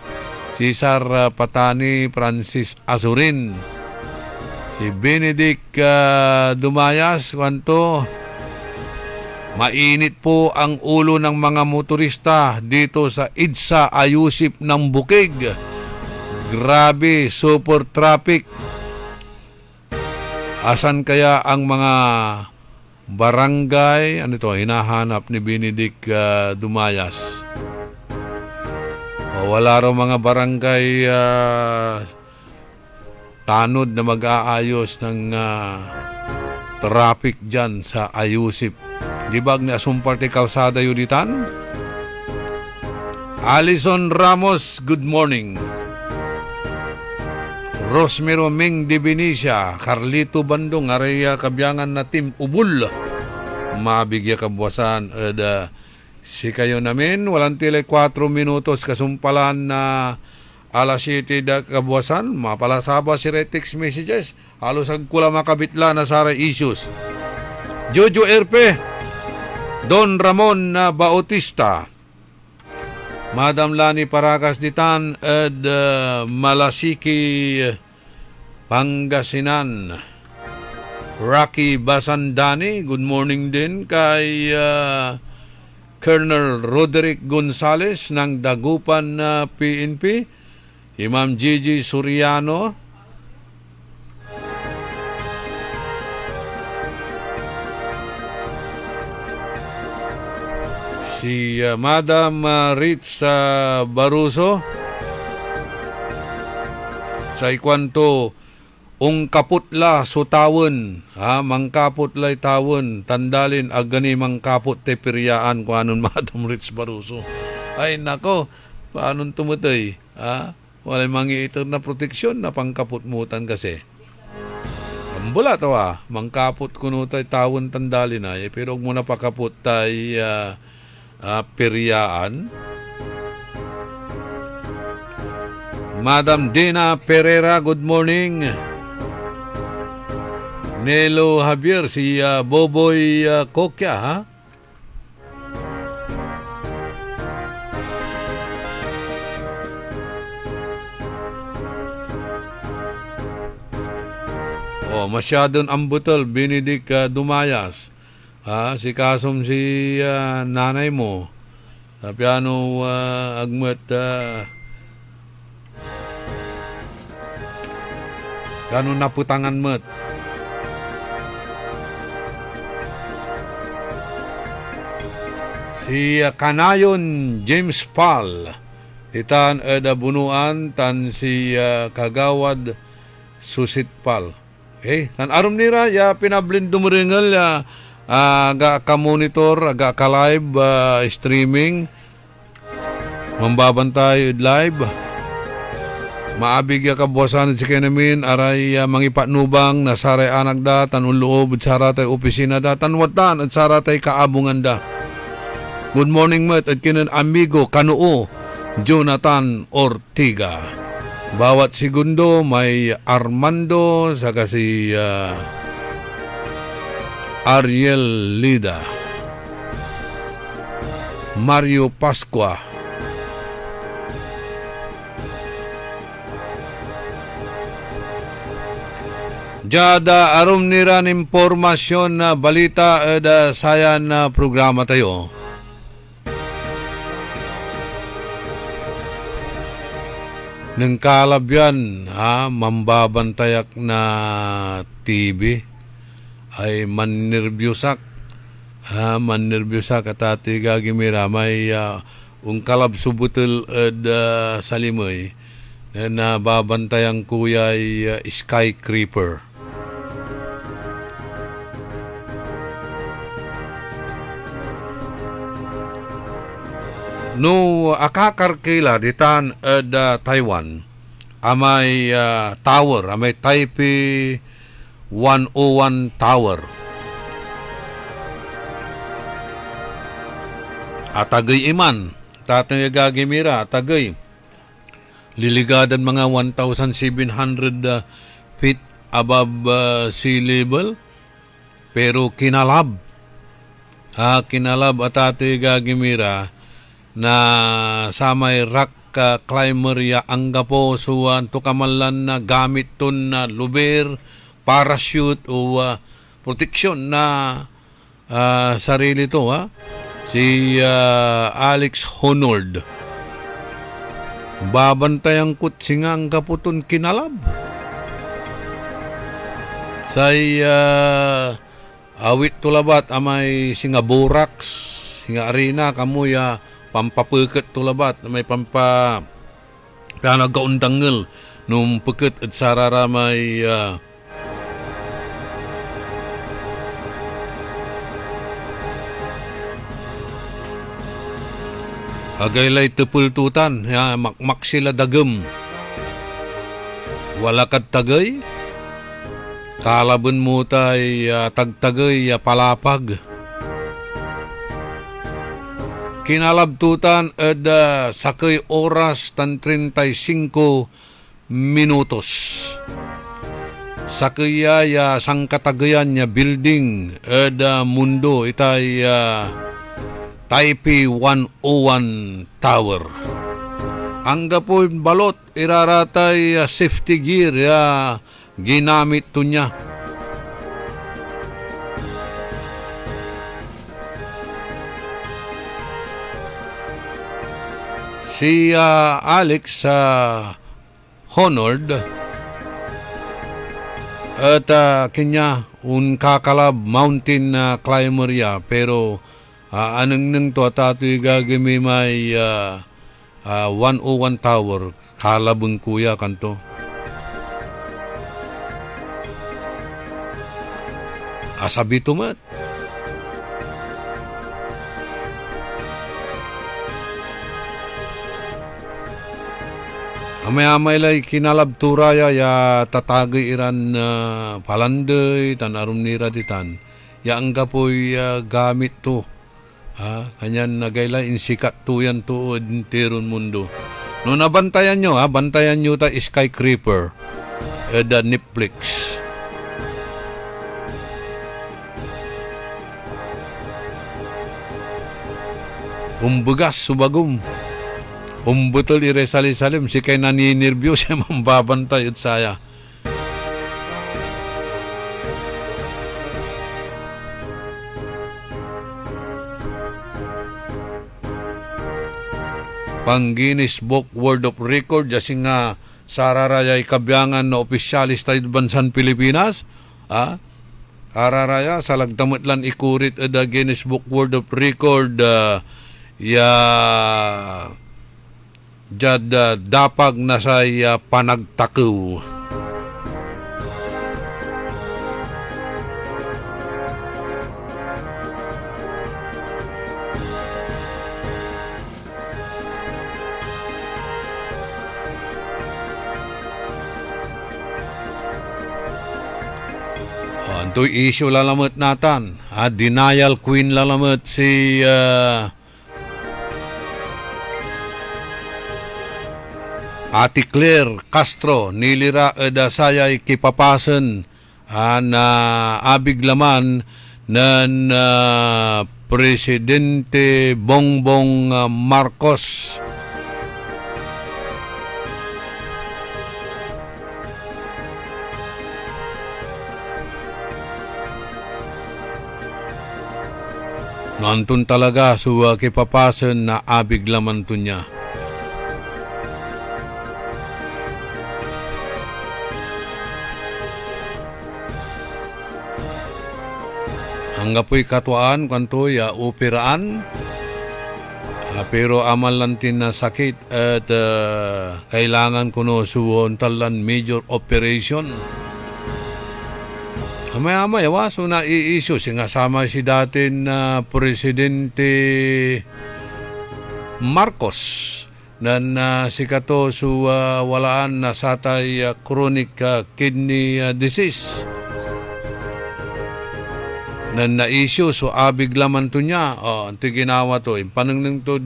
A: Cesar Patani, Francis Azurin, si Benedict Dumayas, kwanto, mainit po ang ulo ng mga motorista dito sa IDSA Ayusip ng Bukig. Grabe, super traffic. Asan kaya ang mga barangay, hinahanap ni Benedict Dumayas? Wala raw mga barangay tanod na mag-aayos ng traffic dyan sa Ayusip. Di ba ni Asumparte Kalsada Yuditan? Alison Ramos, good morning. Rosmero Ming de Benicia, Carlito Bandong, Araya Kabyangan na Team Ubul. Mabigya kabuwasan. Si kayo namin, walang tila 4 minutos kasumpalan na alas 7 da kabuwasan. Mapalasaba si text messages. Halos agkula makabitla na sa issues. Jojo Erpe, Don Ramon na Bautista, Madam Lani Paracas Ditan, Malasiki Pangasinan, Rocky Basandani, good morning din kay Colonel Roderick Gonzales ng Dagupan na PNP, Imam Gigi Suriano, si Madam Ritz Baruso, sa ikwanto kaputla so tawon, mangkaputla tawon, tandalin agani mangkaput te piryaan ko anon Madam Ritz Baruso. Ay nako, paano tumutay? Walay mangiitor na proteksyon na pangkaputmutan kasi. Ambula tawa, mangkaput kuno tay tawon tandalin ay, pero og muna pakaput tay piryaan. Madam Dina Pereira, good morning. Nelo Javier, si Boboy Kokya, ha? Masyadong ambutol, Benedict Dumayas. Si Kasom si nanay mo. Piano agmet ganun naputangan met. Si Kanayon James Paul, itan bunuan tan si Kagawad Susit Pal. Tan arom nira ya pinablin dumringel aga ka-monitor, aga ka-live streaming. Mambabantay live. Maabig ya kabuwasan si kenamin aray mangipatnubang na saray anak da tanun loob at saratay opisina da tanwatan at saratay kaabungan da. Good morning met at kinan amigo Kanuo Jonathan Ortiga. Bawat segundo may Armando saka si Ariel Lida, Mario Pascua, Jada arum niran impormasyon na balita sayan na programa tayo. Nang kalabyan, mambabantayak na TV ay mannerbyusak. Mannerbyusak at ati gagimira may kalab subutul salimoy na babantayang kuyay Sky Creeper. No akakarkila ditan Taiwan amay tower, amay Taipei 101 tower. Atagay iman, tatang gagimira, atagay. Liligadan mga 1,700 feet above sea level. Pero kinalab. Kinalab at ati gagimira na samay rock climber ya angga po suwan to kamalan na gamit ton na luber, parachute o protection na sarili to si Alex Honnold babantayang kutsingang kaputon kinalab say awit tulabat amay singa borax singa arena kamuya pampapuket tulabat may pampa piano gaundangel nung peket at sararamay agaylay tepultutan, ya, makmak sila dagem. Wala kad tagay, kalaban mo tay tagtagay palapag. Kinalabtutan ed sakay oras tan 35 minutos. Sakay ya sangkatagayan ya building ed mundo itay Taipei 101 Tower. Angga po balot iraratay safety gear ya ginamit to niya. Si Alex Honord at kanya un kakalab mountain climber ya pero anong nang to tatoy gagami may 101 tower kalabang kuya kanto. Asabi tumat. Amay-amay lay kinalabtura ya tatagay iran palanday tan arum nira ditan. Ya angga po'y gamit to. Kanyan nagayla insikat to yan to enteron mundo. No nabantayan nyo bantayan nyo ta skyscraper the Netflix. Umbugas subagum. Umbutol iresali-salim si kay naninirvyo siya mambabantay at saya. Pang Guinness Book World of Record kasi nga sararayay kabyangan na opisyalis tayo bansan Pilipinas. Araraya sa lagdamatlan ikurit the Guinness Book World of Record jad dapag na sa panagtakaw. Antoy issue lalamat natan. Denial queen lalamat si Ate Claire Castro nilira sayay kipapasan na abiglaman ng Presidente Bongbong Marcos. Nantun talaga suwa kipapasan na abiglaman to niya. Hangga po'y katuaan kanto ya operaan pero amal lantin na sakit at kailangan kuno suwon talan major operation. Amay-amay so na i-issue singasama si datin na Presidente Marcos na sikato su walaan na satay chronic kidney disease. Na-issue so abiglaman to niya ito ginawa to panang to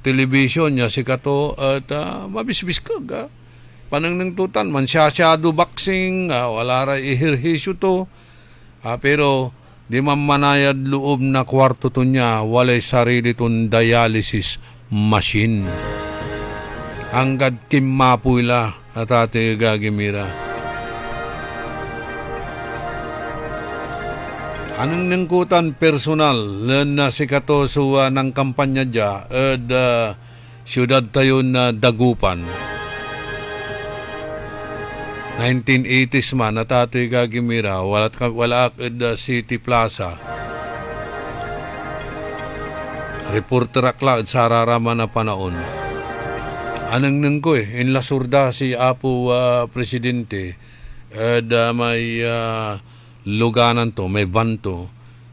A: television niya sikato at mabisbis ka panang tutan man siyasyado boxing wala ra ihirhisyo to pero di man manayad loob na kwarto to niya walay sarili ton dialysis machine hanggad kimapula at ate gagimira. Anong nangkutan personal na sikato suwa ng kampanya dya at siyudad tayo na Dagupan. 1980s man natatoy kagimira wala at City Plaza. Reporter akla at sararama na panaon. Anang nang ko in la surda si Apo Presidente may luganan to, may banto.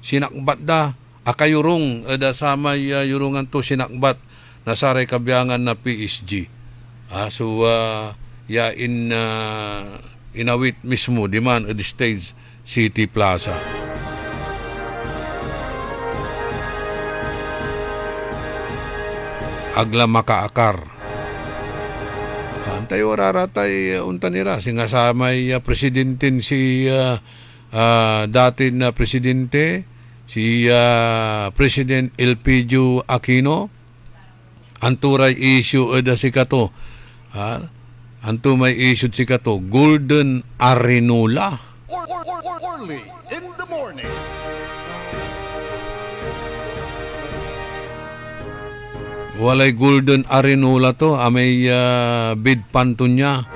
A: Sinakbat da, akayurong sa may yurungan to sinakbat na saray kabiyangan na PSG. Inawit mismo, di man at stage City Plaza. Agla makaakar. Antay wararatay unta nira. Singasamay presidentin si dati na presidente, si President Elpidio Aquino. Anturay issue si kato. Anto may issue si kato. Golden Arenola.
E: Early in the morning.
A: Walay Golden Arenola to, amay bid panto niya.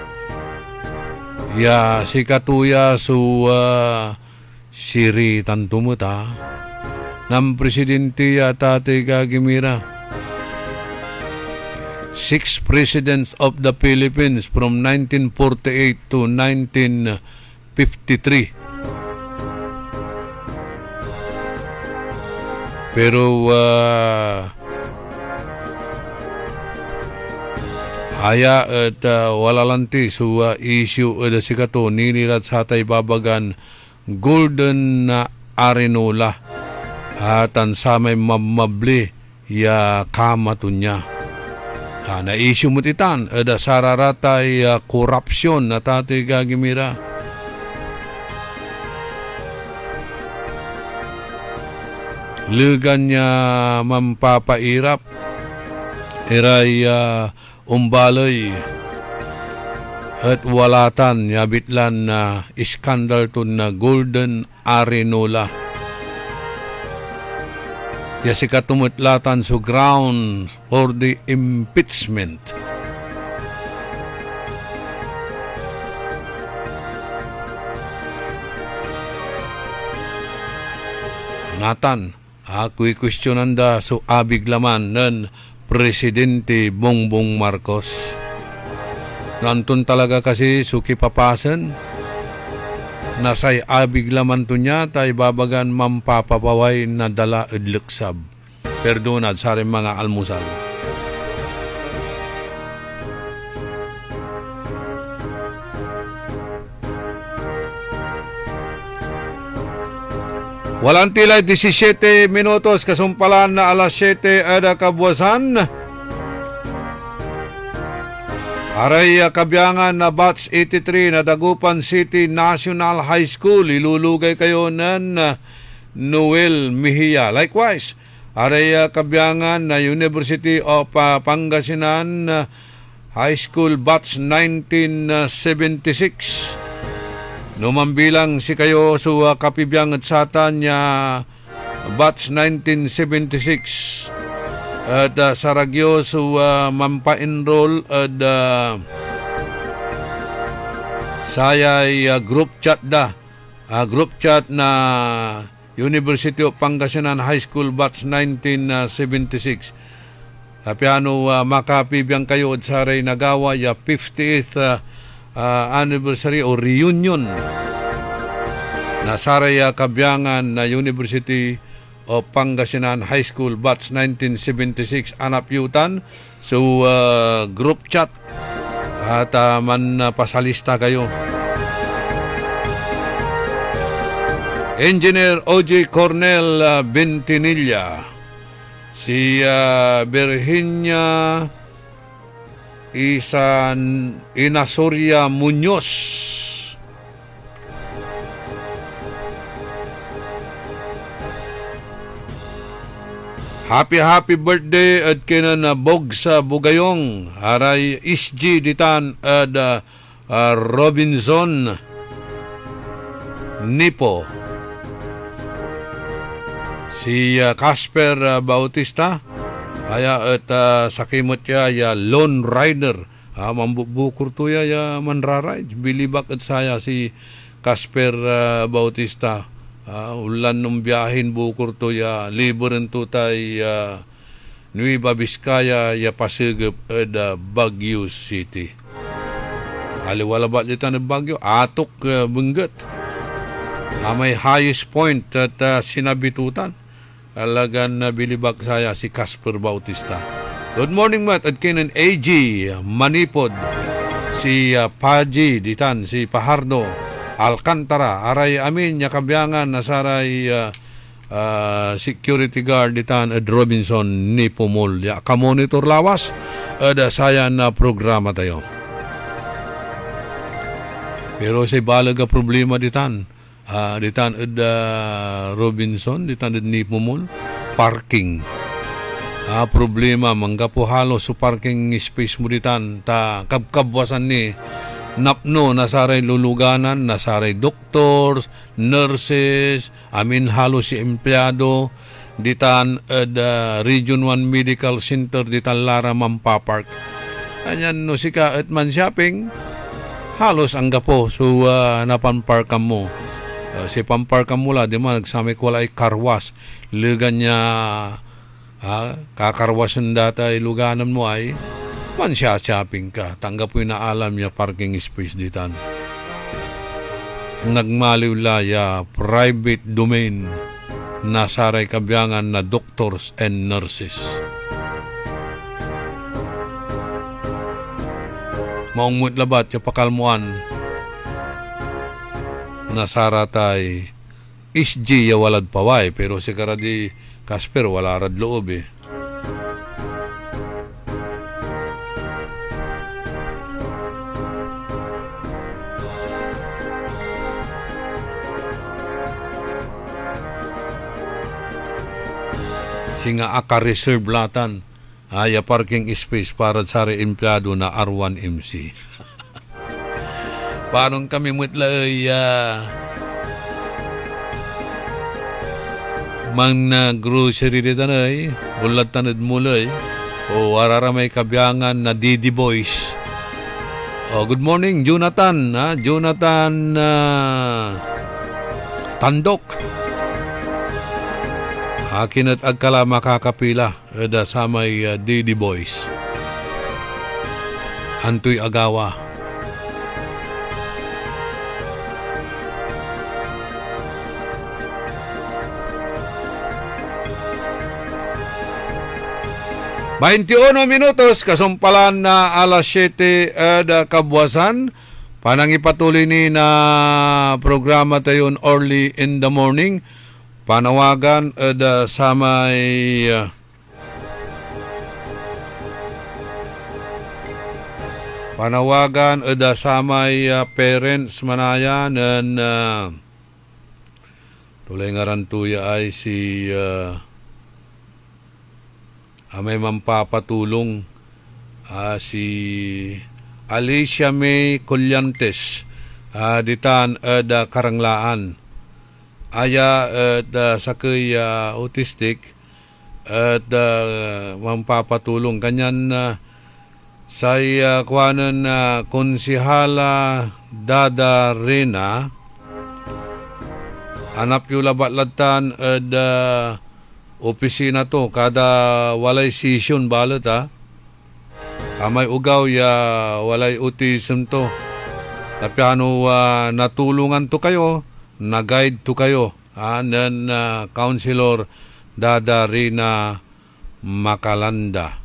A: Ya si katuya su siri tanto mo ta. Nam presidente yata te kagimira. 6 presidents of the Philippines from 1948 to 1953. Pero haya at walalanti so issue si kato ninirat sa tay babagan Golden Arenola at ang samay mamabli ya kamato niya. Na-issue mo titan, sararatay korupsyon na tatay gagimira. Lugan niya mampapairap, iray umbaloy, at walatan, yabitlan na iskandal to na Golden Arenola. Yasika tumutlatan sa ground for the impeachment. Natan, ako'y kwestiyonan da so abig laman ng Presidente Bongbong Marcos. Nantun talaga kasi suki papasan. Nasay abig laman to niya, tay babagan mampapapaway na dala idluksab. Perdonad sa rin mga almusal. Walang tilay 17 minutos, kasumpalan na alas 7 ada kabuwasan. Aray kabiyangan na Batch 83 na Dagupan City National High School. Ilulugay kayo ng Noel Mejia. Likewise, aray kabiyangan na University of Pangasinan High School Batch 1976. Numambilang si kayo so kapibiyang at satan niya Batch 1976. At sa Ragyo so mampa-enroll at sayay group chat da. Group chat na University of Pangasinan High School Batch 1976. Piano makapibiyang kayo at saray nagawa ya 50th anniversary o reunion na saray kabiyangan na University o Pangasinan High School Batch 1976 anapyutan so group chat at pasalista kayo. Engineer O.J. Cornel Bentinilla, si Virginia Inasoria Muñoz, happy birthday at kinan bog sa Bugayong aray SG ditan at Robinson Nipo, si Casper Bautista kaya at sakimot ya Lone Rider mambubukur to ya manraride bilibak at saya si Casper Bautista. Ulan nung biyahin bukur to ya liburan to tay Nueva Vizcaya ya pasugap eda Baguio City. Aliwalabat dito ng Baguio, atok bengget. May highest point at sinabitutan. Alagan na bilibag saya si Casper Bautista. Good morning, Matt. At kinan AG, Manipod, si Paji, ditan, si Pahardo, Alcantara, aray amin, yakabyangan, nasaray security guard, ditan, at Robinson, ni Pumol. Ya, kamonitor lawas, at saya na programa tayo. Pero sa balaga problema ditan, ditan at Robinson, ditan at ni Pumol, parking. Problema mangga po halos sa parking space mo ditan ta kabkabwasan ni napno nasaray luluganan, nasaray doctors, nurses, amin halos si empleyado ditan Region 1 Medical Center ditan Lara Mampapark. Anyan no sika at man shopping halos ang gapo so napanparkam mo. Si pamparkam mo la di man nagsamik wala ay karwas lugan niya kakarwasan data iluganan mo ay man siya shopping ka. Tanggap mo yung naalam niya parking space ditan. Nagmaliw ya private domain nasaray kabyangan na doctors and nurses. Maungmut labat yung pakalmuan nasaratay isji ya walad paway pero si karadi Casper, wala rad loob eh. Singa aka-reserve latan ay parking space para sa empleyado na R1MC. Parang kami mutla ay mang na grocery dito na bulat tanad mulay o araramay kabyangan na Didi Boys. Good morning Jonathan, Jonathan Tandok. Akin at agkala makakapila eda sa may Didi Boys. Antoy Agawa. minutos kasumpalan na alas 7 kabwasan. Panangipatuloy ni na programa tayon early in the morning. Panawagan sa may parents manaya nan tulay ngaran tuya ay si may mampapatulong si Alicia May Collantes ditan karanglaan aya sakay autistic at mampapatulong kanyan say kuanan konsihala Dada Rena anap yu labat-latan opisina to kada walay session balot amay ugaw ya walay autism to tapi natulungan to kayo na-guide to kayo nan Counselor Dada Rina Makalanda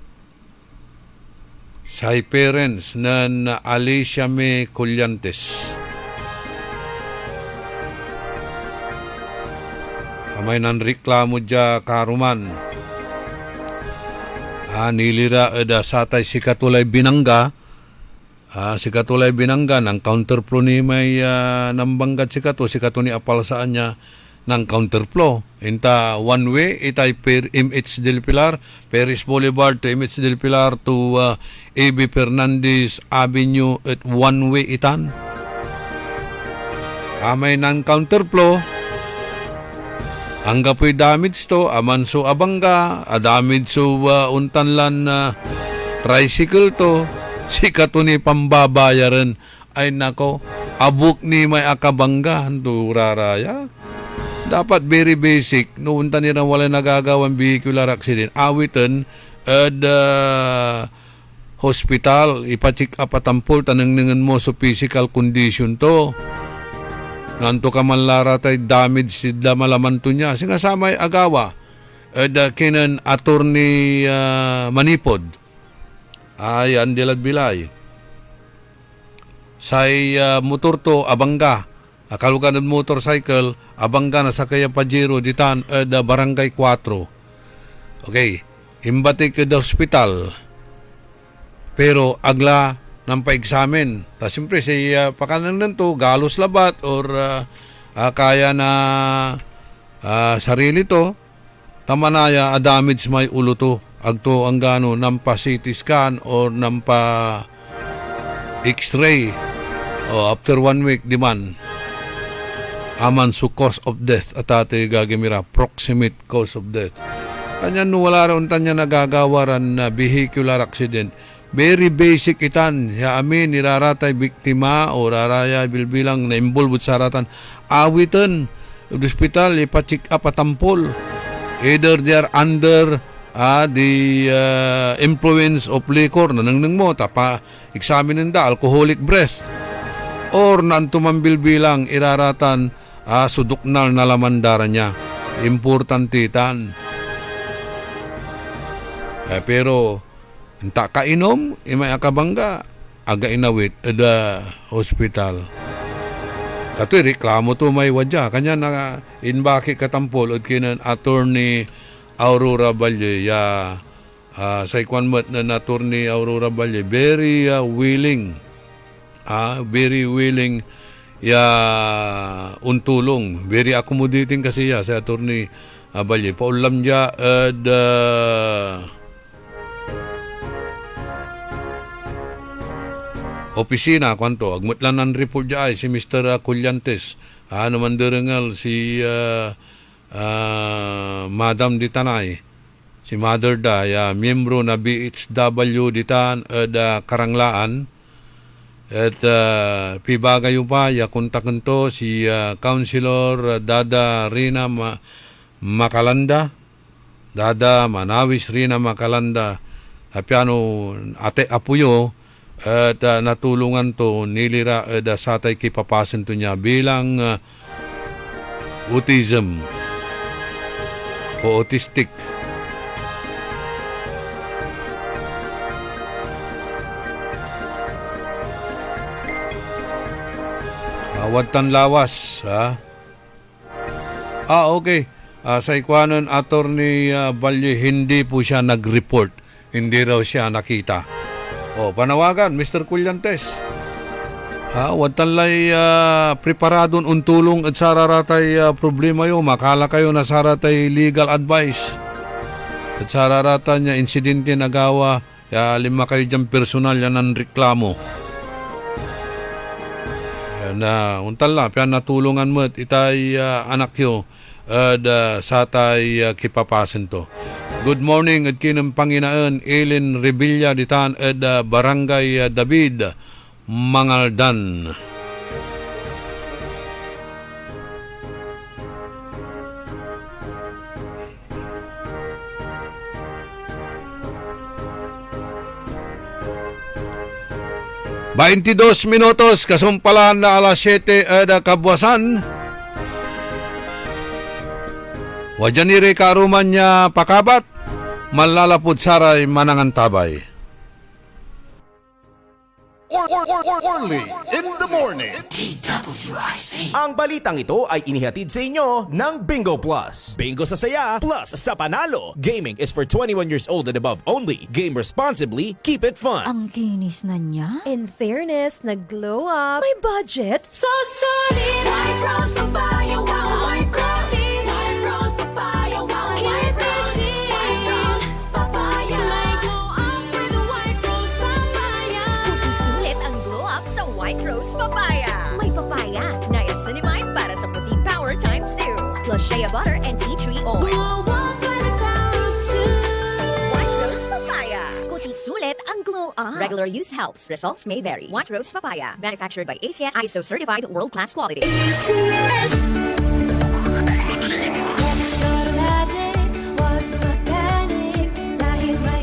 A: say parents nan Alicia May Collantes may nanreklamo dya karuman. Nilira satay si Katulay Binangga. Si Katulay Binangga ng counterflow ni may nambanggat si Kato ni apal saan niya ng counterflow. Inta one way itay per MH Del Pilar, Paris Boulevard to MH Del Pilar to A.B. Fernandez Avenue at one way itan. May ng counterflow angga po'y damage to, aman so abangga, damage so untanlan tricycle to, si Kato ni pambabayaran, ay nako, abuk ni may akabangga, raraya. Dapat very basic, noon tanirang wala nagagawang vehicular accident, awitan, hospital, ipacheck up atampol, tanangningan mo sa physical condition to. Nanto ka man lara tay damage sida malaman to niya. Singasamay agawa, kinan attorney Manipod, ay andilad bilay. Say motor to, abangga. Akalugan ng motorcycle, abangga na sa kaya Pajero, ditan, barangay 4. Okay, imbati ka da hospital. Pero agla ng pa-examen. Ta siyempre si pakanan nito galos labat or kaya na sarili to tamanaya damage may ulo to agto ang gano nampa CT scan or nampa X-ray o after 1 week di man aman su cause of death at ate gagamira proximate cause of death. Kanya no wala ron tanya nagagawaran na vehicular accident. Very basic itan. Ya amin, niraratay biktima o raraya bilbilang na involved sa ratan. Awitan, hospital, ipacheck up atampol. Either they are under the influence of liquor, nananang mo, tapa, examinin da, alcoholic breath. Or nantumambilbilang iraratan, suduknal na lamandara niya. Importante itan. Pero, ta kainom, imay akabangga, aga inawit, da hospital. Katoy, reklamo to may wadya. Kanya na inbaki katampol at kinan attorney Aurora Valle, sa ikwan mat na attorney Aurora Valle, very willing, untulong, very accommodating kasi sa attorney Valle. Paulam niya, opisina kwanto agmutlan ng report diay si Mr. Collantes naman derengal si Madam Ditanay si Mother da miyembro na BHW ditan Karanglaan at pibagay pa kontaken to si Councilor Dada Rina Makalanda Dada Manawis Rina Makalanda apiano ate apuyo at natulungan to nilira satay kipapasan to niya bilang autism o autistic. Wadtan lawas. Okay. Sa ikwanan attorney Valle, hindi po siya nag-report. Hindi raw siya nakita. Panawagan, Mr. Collantes. Wadtan lay preparadon untulong at sararatay problema yo. Makala kayo na saratay legal advice. At sararata niya insidente nagawa. Lima kayo dyan personal yan ang reklamo. Untal la, piyan natulungan mo at itay anak yo. Satay kipapasen to. Good morning at kinang Panginaan Ellen Revilla ditan at Barangay David Mangaldan. Baintidos minutos kasumpalan na alas 7 kabwasan. Wajanire karuman niya pakabat, malalapod saray manangan tabay.
E: Orly in the morning.
B: Ang balitang ito ay inihatid sa inyo ng Bingo Plus. Bingo sa saya, plus sa panalo. Gaming is for 21 years old and above only. Game responsibly, keep it fun.
F: Ang kinis na niya. In fairness, nag-glow up. May budget. So solid. White Rose Papaya, wow. White Rose. White Rose Papaya, wow. White Rose. White Rose Papaya. May glow up with White Rose Papaya. Sulit ang glow up sa White Rose Papaya. May papaya. Niacinamide para sa puti power times 2. Plus shea butter and tea tree oil. Glow up by the power of 2. White Rose Papaya. Kuti sulit ang glow up. Regular use helps. Results may vary. White Rose Papaya. Manufactured by ACS ISO certified world-class quality. ACS. Let's start magic. Wag mag-panic. Dahil may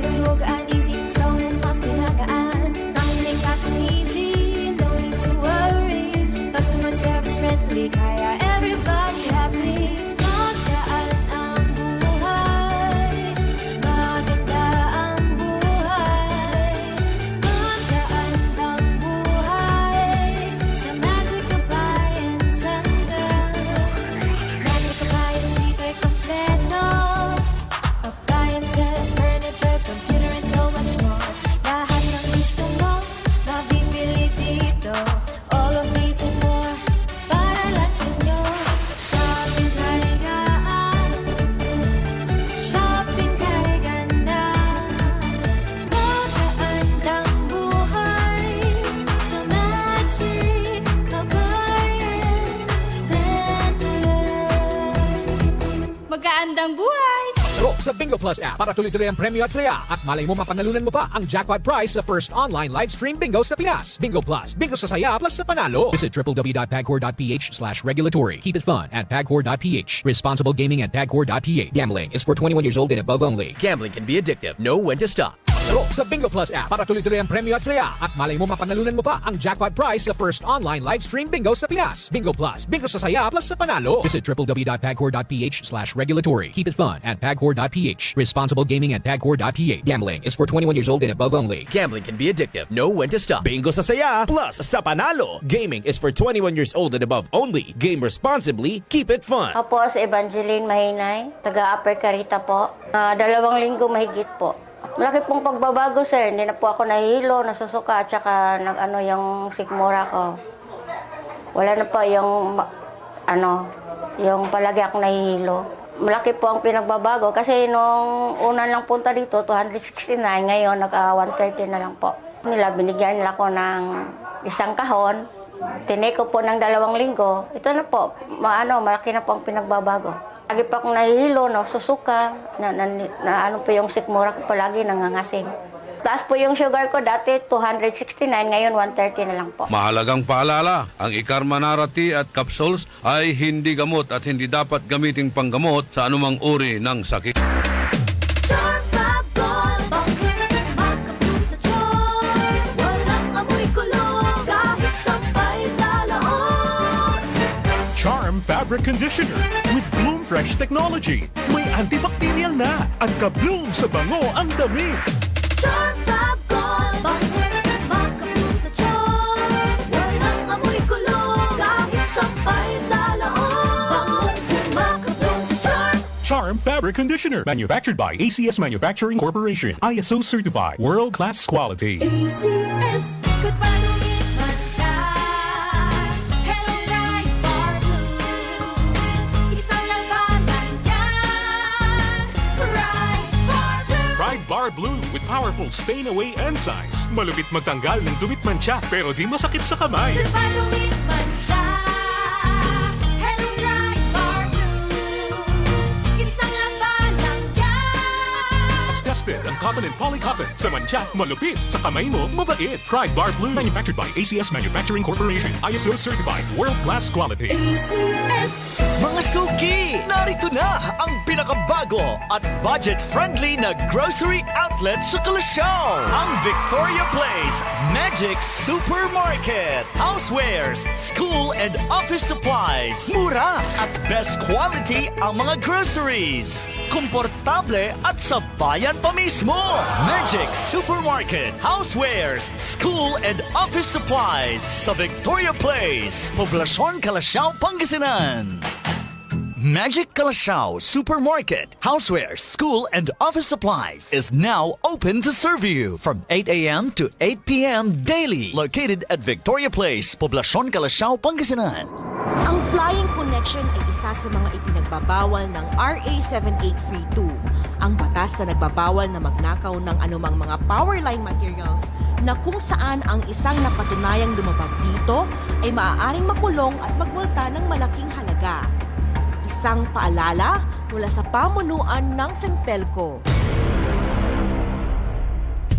J: magandang buhay!
M: Laro sa Bingo Plus app para tuloy-tuloy ang premyo at saya at malay mo mapanalunan mo pa ang jackpot prize sa first online live stream bingo sa Pinas. Bingo Plus, bingo sa saya plus sa panalo. Visit www.pagcor.ph/regulatory. Keep it fun at pagcor.ph. Responsible gaming at pagcor.ph. Gambling is for 21 years old and above only.
H: Gambling can be addictive. Know when to stop.
M: Laro sa Bingo Plus app para tuloy-tuloy ang premyo at saya at malay mo mapanalunan mo pa ang jackpot prize sa first online live stream bingo sa Pinas. Bingo Plus, bingo sa saya plus sa panalo. Visit www.pagcor.ph/regulatory. Keep it fun at pagcor.ph. Responsible gaming at pagcor.ph. Gambling is for 21 years old and above only.
H: Gambling can be addictive. Know when to stop.
B: Bingo sa saya plus sa panalo. Gaming is for 21 years old and above only. Game responsibly. Keep it fun.
N: Ako si Evangeline Mahinay, taga-Upper Carita po. 2 linggo mahigit po. Malaki pong pagbabago, sir. Hindi na po ako nahihilo, nasusuka, at saka yung sikmura ko. Wala na po yung palagi akong nahihilo. Malaki po ang pinagbabago kasi nung una lang punta dito, 269, ngayon naka-130 na lang po. Binigyan nila ko ng isang kahon. Tinake ko po ng 2 linggo. Ito na po, malaki na po ang pinagbabago. Lagi pa akong nahihilo, susuka, po yung sikmura ko palagi nangangasing. Taas po yung sugar ko, dati 269, ngayon 130 na lang po.
A: Mahalagang paalala, ang Ikarmanara Tea at capsules ay hindi gamot at hindi dapat gamiting panggamot sa anumang uri ng sakit.
G: Charm Fabric Conditioner with Bloom Fresh Technology. May antibacterial na at ka-bloom sa bango ang damit.
F: Charm Fab Gold, makabloom sa charm. Walang amoy kulong, kahit sampay sa laon. Makabloom sa charm.
G: Charm Fabric Conditioner. Manufactured by ACS Manufacturing Corporation. ISO certified. World-class quality.
F: ACS, good pa lumipat siya. Hello, Bright Bar Blue. Isang labanan yan. Bright Bar Blue.
G: Pride Bar Blue with powerful stain-away enzymes. Malupit magtanggal ng dumit mancha pero di masakit sa kamay.
F: Good pa lumipat siya. Hello, Bright Bar Blue. Isang labanan yan.
G: As tested ang cotton and polycotton. Sa mancha, malupit. Sa kamay mo, mabait. Pride Bar Blue. Manufactured by ACS Manufacturing Corporation. ISO certified. World-class quality.
F: ACS.
H: Mga suki, narito na ang pinakabago at budget-friendly na grocery outlet sa Kalasyaw. Ang Victoria Place Magic Supermarket. Housewares, school and office supplies. Mura at best quality ang mga groceries. Komportable at sa bayan pa mismo. Magic Supermarket. Housewares, school and office supplies sa Victoria Place. Poblasyon Kalasyaw, Pangasinan. Magic Kalasyaw Supermarket, Housewares, School and Office Supplies is now open to serve you from 8 a.m. to 8 p.m. daily. Located at Victoria Place, Poblasyon Kalasyaw, Pangasinan.
K: Ang flying connection ay isa sa mga ipinagbabawal ng RA 7832, ang batas na nagbabawal na magnakaw ng anumang mga power line materials na kung saan ang isang napatunayang lumabag dito ay maaaring makulong at magmulta ng malaking halaga. Isang paalala mula sa pamunuan ng Sentelco.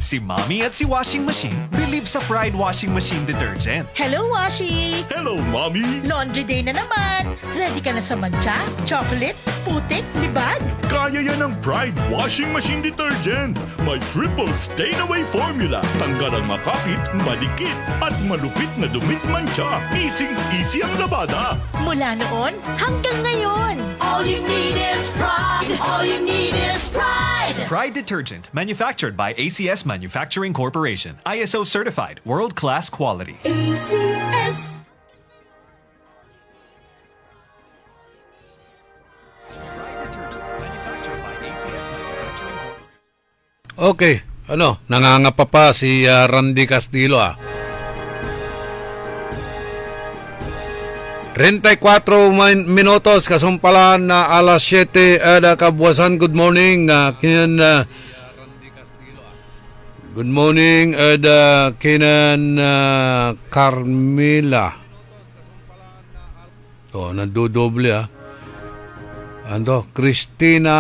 O: Si Mommy at si Washing Machine believe sa Pride Washing Machine Detergent.
J: Hello, Washi!
O: Hello, Mommy!
J: Laundry day na naman! Ready ka na sa mancha, chocolate, putik, libag?
D: Kaya yan ang Pride Washing Machine Detergent. May triple stain-away formula. Tanggal ang makapit, malikit, at malupit na dumit mancha. Easy ang labada.
J: Mula noon hanggang ngayon.
F: All you need is pride. All you need is pride.
O: Pride Detergent, manufactured by ACS Manufacturing Corporation. ISO certified, world-class quality.
F: ACS.
A: Okay, nangangapa pa si Randy Castillo 34 minutos kasumpalan na alas 7 kabuwasan. Good morning good morning kinan Carmela. Nandodoble Cristina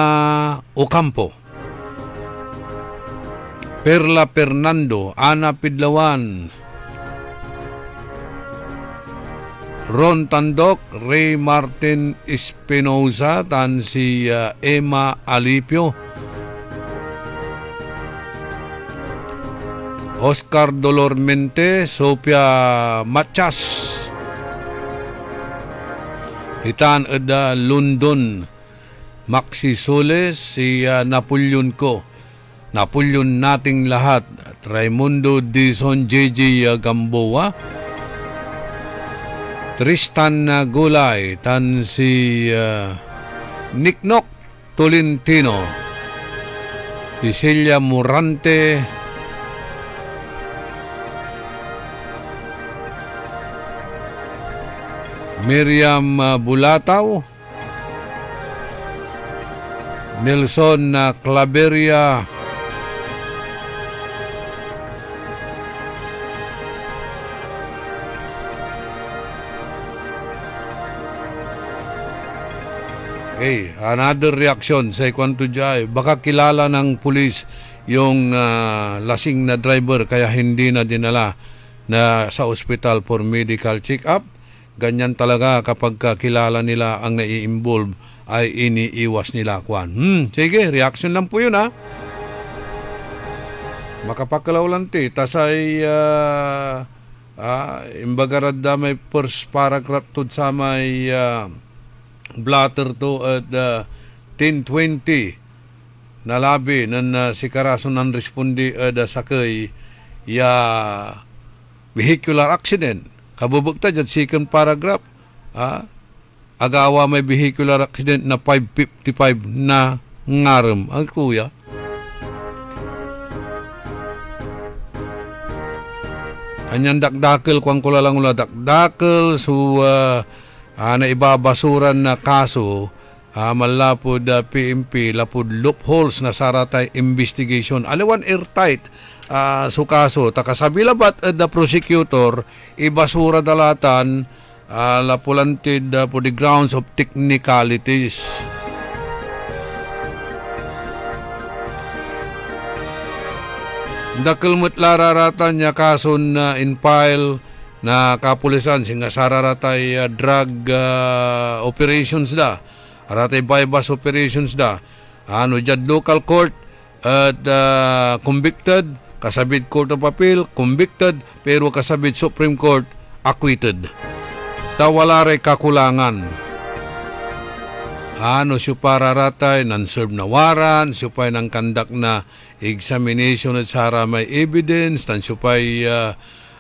A: Ocampo, Perla Fernando, Ana Pidlawan, Ron Tandok, Ray Martin Espinoza, tan si Emma Alipio, Oscar Dolormente, Sophia Machas, Hitan Eda London, Maxi Soles, si Napoleon ko, Napoleon nating lahat, at Raimundo Dizon, JJ Gamboa, Tristan Gulay, tan si Niknok Tolentino, Cecilia Morante, Miriam Bulataw, Nelson Claveria, okay, another reaction sa kwanto dyan, baka kilala ng pulis yung lasing na driver kaya hindi na dinala na sa ospital for medical check-up. Ganyan talaga kapag kilala nila ang nai-involve ay iniiwas nila kwan. Sige, reaction lang po yun ha. Makapakalaw lang ti. Tasay imbagarad da may first paragraph to sa may blatter to at 10:20 nalabi nan si Karason nan respondi sakay vehicular accident. Kabubugta dyan, second paragraph, agawa may vehicular accident na 555 na ngarem. Ang kuya. Anyan dakdakil, kuwang kula lang ula dakdakil, so naibabasuran na kaso, malapod PMP, lapod loopholes na saratay investigation. Aliwan airtight, so kaso, takasabilabat the prosecutor, ibasura dalatan, lapulantid for the grounds of technicalities. Dakelmut lararatan niya kason in file na kapulisan, singa sararatay drug operations da, aratay bypass operations da, dyan local court at convicted, kasabit Court of Appeal, convicted, pero kasabit Supreme Court, acquitted. Wala rin kakulangan. Siya pararatay, non-serve na warrant, siya pa'y nang kandak na examination at sara may evidence, tan siya pa'y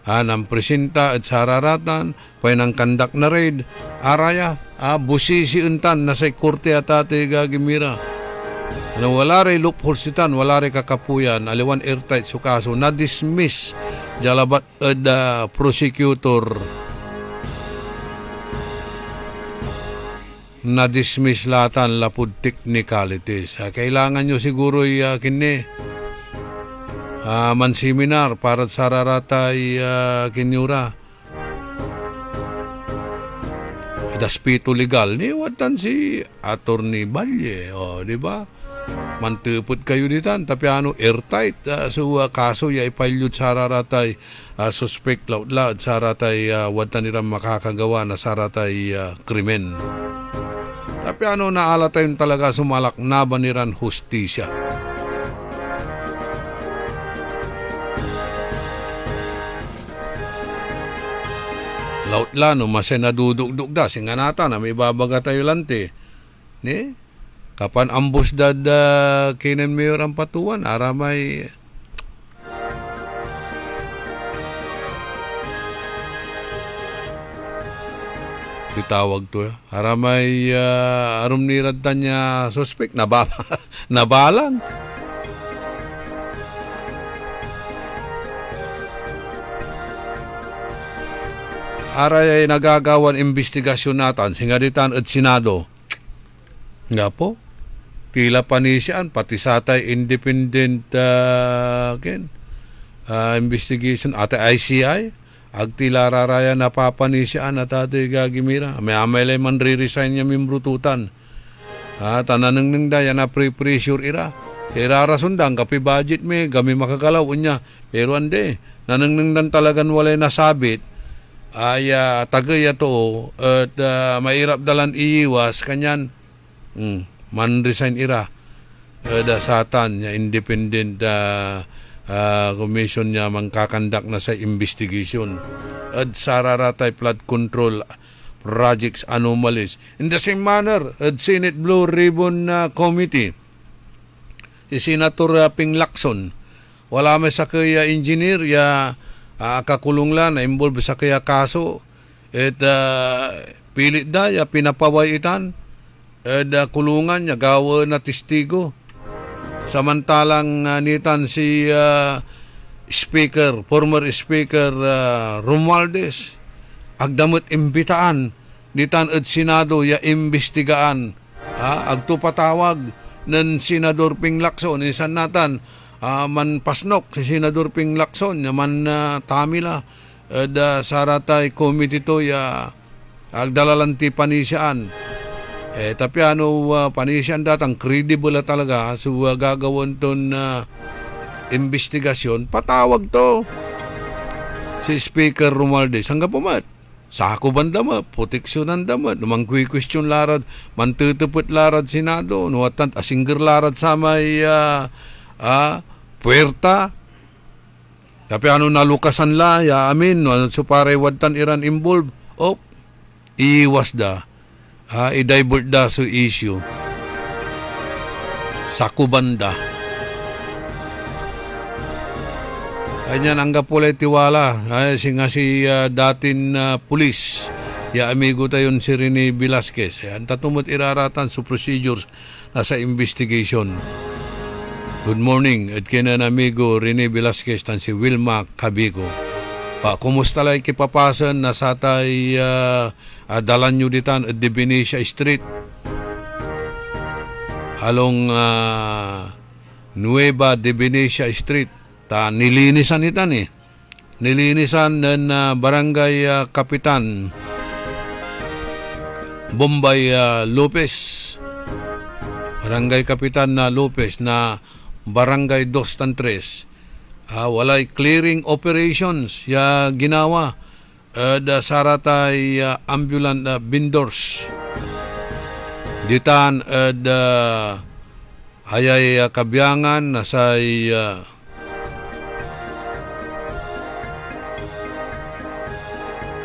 A: nang presenta at sararatan, pa'y nang kandak na raid, araya, busisi untan, nasa korte at ate gagimira. Wala rin loopholes sitan, wala rin kakapuyan, aliwan airtight so kaso, na-dismiss jalabat the prosecutor, na-dismiss latan lapud technicalities. Kailangan nyo siguro kini man-seminar para sa raratay kinyura. Daspito legal ni watan si Attorney Balye, di ba? Mantupot kayo ditan, tapi airtight, so kaso ya ipailyod sa raratay, suspect laud sa raratay, watan nila makakagawa na sa raratay krimen. Tapi naalatay talaga sumalak na baniran hustisya. Laut lano, masay nadudugdug da, singanata na may babaga tayo lante. Ni? Kapan ambos dad kinin mayor ang patuan, aramay itawag to. Aramay arum nirad niya suspect, nabalan. Aray ay nagagawan investigasyon natin, singaditan at Senado. Nga po, tila panisyan, pati satay independent investigation, ate ICI, agtila raraya napapanisyan at ate gagimira. May amelay man re-resign niya membro tutan. Tananang nang daya na pre-pressure ira. Kaya rasundang kapi budget me, kami makagalaw unya. Pero ande, nanang nang talagan walay nasabit, ay tagay to at mahirap dalan iiwas kanyan man resign ira da satan ya independent commission niya mangkakandak na sa investigation at sararatay flood control projects anomalies in the same manner at Senate Blue Ribbon Committee si Senator Ping Lacson wala may sa kaya engineer ya kakulong lang na involved sa kaya kaso at pilit da ya pinapaway itan at kulungan ya gawa na testigo samantalang nitan si former speaker Romualdez agdamot imbitaan nitan at Senado ya imbestigaan agtupatawag ng Senador Ping Lacson isan natan man pasnok si Senador Ping Lacson man tamila saratay committee to ya agdalalanti panisyan tapi panisyan datang credible talaga so gagawin ton investigasyon patawag to si Speaker Romualdez hanggang pumat sako bandama proteksyonan dama namang question larad mantutupot larad Senado nuwatan asingger larad sa may puerta tapi nalukasan la ya amin so pare wadtan iran involved iwas da i-divert da so issue sakubanda kanyan angga pulay tiwala singa si datin pulis ya amigo tayon si Rene Velasquez ang tatumot iraratan sa procedures na sa investigation. Good morning, at kinan amigo Rene Velasquez tan si Wilma Cabigo. Kumusta lang ikipapasan na sa tay dalan nyo ditan at de Benicia Street. Halong Nueva de Benicia Street. Nilinisan itan Nilinisan ng barangay Kapitan Bombay Lopez. Barangay Kapitan Lopez na Barangay 2 tan 3 walay clearing operations ya ginawa saratay ambulant vendors ditan hayay kabyangan na say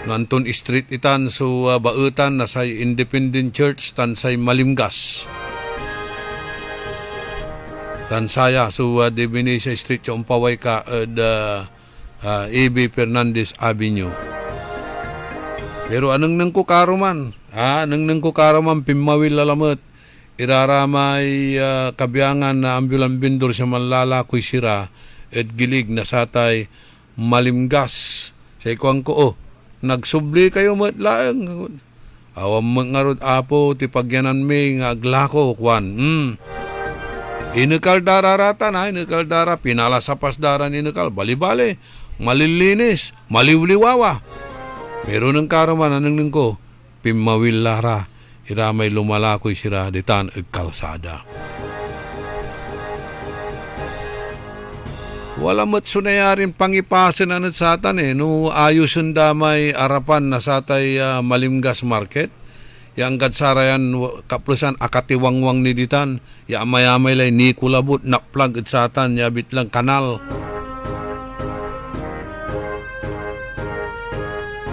A: Nanton Street itan so bautan na say Independent Church tan say Malimgas tan saya so de Benicia Street yung paway ka A.B. Fernandez Avenue. Pero anong nang kukaroman? Nang kukaroman pimawil lalamot iraramay kabyangan na ambulant vendor sa malalakoy sira at gilig na satay Malimgas. Sa ikuang ko nagsubli kayo matlaang awam mangarod apo ti pagyanan may nga aglako kwan inekal dararata na inekal dara pinala sa pasdaran inekal bali-bali malilinis maliwliwawa meron ng karaman anong ko pimawil lara iramay lumalakoy sira ditan ag kalsada wala mat sunayarin pangipasan anat satan no ayusun damay arapan na satay Malimgas Market yang gadsarayan kaplusan akatiwangwang ni ditan ya amay-amay lay ni kulabot nakplag at satan ya bitlang kanal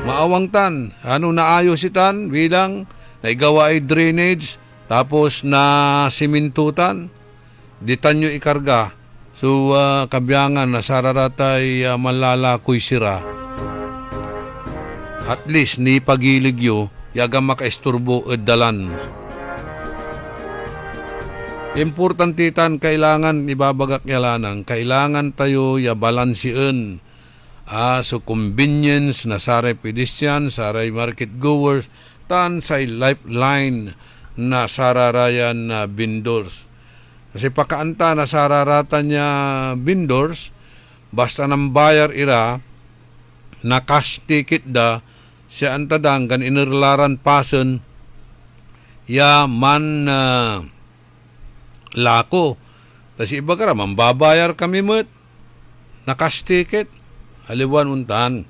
A: maawang tan naayos itan bilang naigawa ay drainage tapos na simintutan ditan nyo ikarga so kabyangan na sararatay malalakoy sira at least ni pagiligyo yaga makaisturbo dalan. Importantitan kailangan ibabagak yalanang kailangan tayo ya balansian so convenience na saray pedestrian saray market goers tan say lifeline na sararayan na vendors kasi pakaanta na sararatan niya vendors basta nang bayar ira na cash ticket da siya antadang kan inirlaran pasen ya man lako. Tas iba ka raman, babayar kami mo't nakas ticket. Aliwan untan.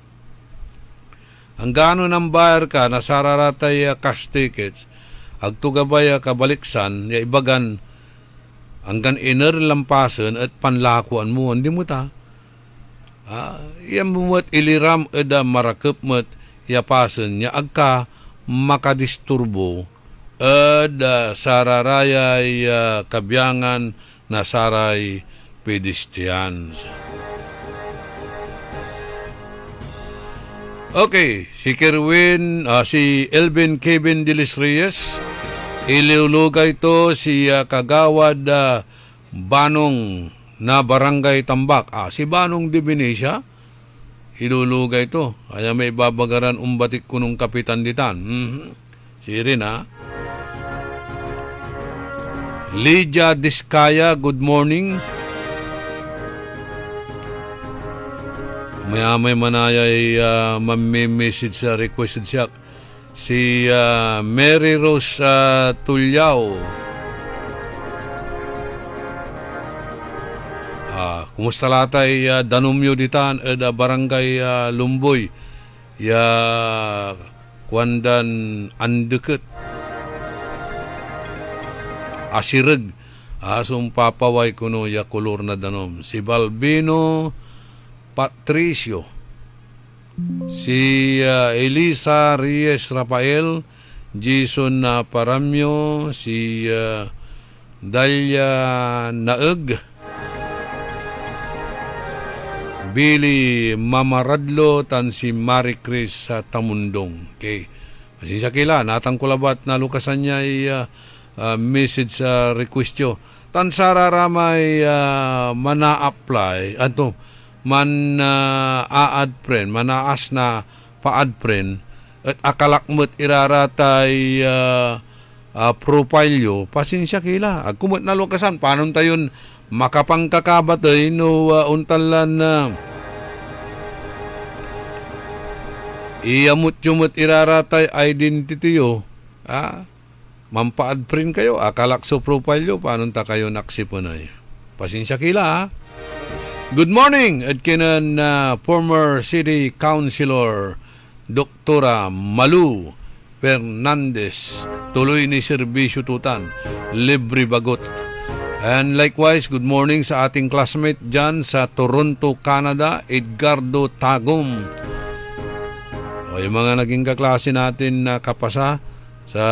A: Ang gano ng bayar ka, nasararatay cash tickets, agtugabay kabaliksan, ya ibagan, hanggang iner lampasan at panlakuan mo, hindi mo ta. Yan mo iliram eda marakap mo't yapasan, ya agka makadisturbo, eda sararayay kabyangan na saray pedestrians. Okay, si Kerwin, si Elvin Kevin Dilis Reyes, ilulugay ito si Kagawad Banong na Barangay Tambak. Si Banong de Venecia, ilulugay ito. Kaya may babagaran umbatik ko nung kapitan ditan. Si Rin, Lydia Diskaya, good morning. May manayay mamimessage sa requested siya. Si Mary Rose Tulyao. Kumusta latay danumyo ditan barangay Lumboy. Ya kwandan andeket. Asireg. Sumpapaway kuno ya kulor na danom. Si Balbino Patricio, si Elisa Reyes Rafael, Jason Paramyo, si Dalia Naeg, Billy Mamaradlo, tan si Marie Chris Tamundong. Okay. Masisa kila, natang kulabat na lukasan niya message sa requestyo. Tan sararamay mana-apply, man aad friend, manaas na paad friend, at akalakmot iraratay profile yo, pasensya kila. Agkumot na lukasan, paano tayon makapangkakabatay no untalan na iyamut-yumut iraratay identity yo, mampaad friend kayo, akalakso profile yo, paano ta kayo naksipunay. Pasensya kila, Good morning, at kinan former City Councilor Doktora Malu Fernandez, tuloy ni serbisyo tutan, libre bagot. And likewise, good morning sa ating classmate dyan sa Toronto, Canada, Edgardo Tagum. Yung mga naging kaklase natin na kapasa sa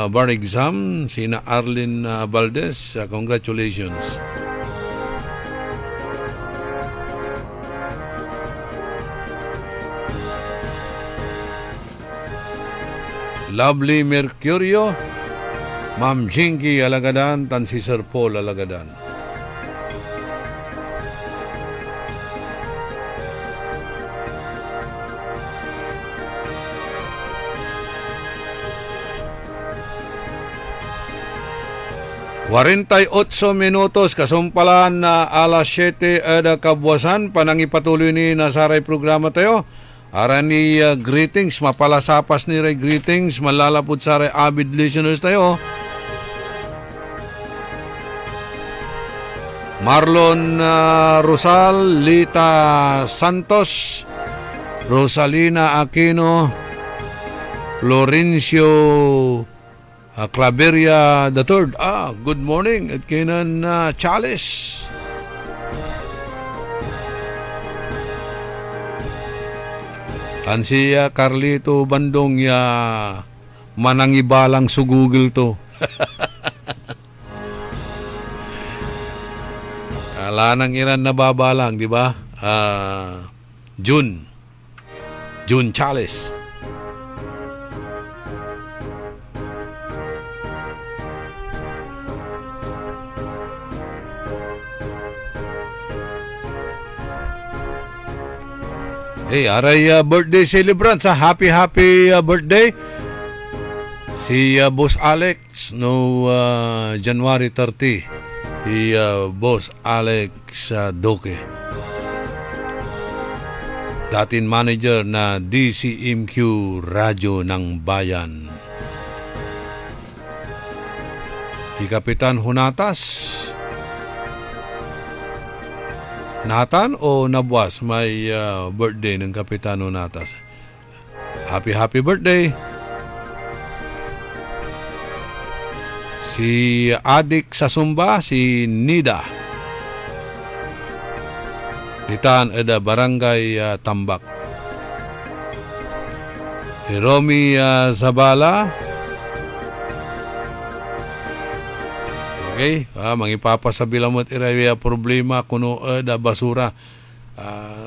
A: bar exam, sina Arlene Valdez, congratulations. Lovely Mercurio, Ma'am Jinky Alagadan, tan si Sir Paul Alagadan. minutos kasumpalan na alas 7 ada kabuasan panangipatuloy ni nasaray programa tayo. Arani greetings, mapalasapas ni Ray greetings, malalapod sa Ray avid listeners tayo. Marlon Rosal, Lita Santos, Rosalina Aquino, Florencio Claveria III. Good morning at kinan Chalice. Si Carlito Bandong ya manangibalang sa Google to. Lanang iran nababalang, di ba? June Chalice. Hey, aray birthday celebrant sa happy birthday si Boss Alex no January 30. Boss Alex Doke, dating manager na DCMQ Radyo ng Bayan. Si Kapitan Hunatas. Nathan o Nabuas, may birthday ng Kapitan Hunatas. Happy birthday. Si Adik sa Sumba, si Nida. Ditan eda Barangay Tambak. Si Romy Zabala. Okay, mangipapasabilamot iraya problema kuno eda basura.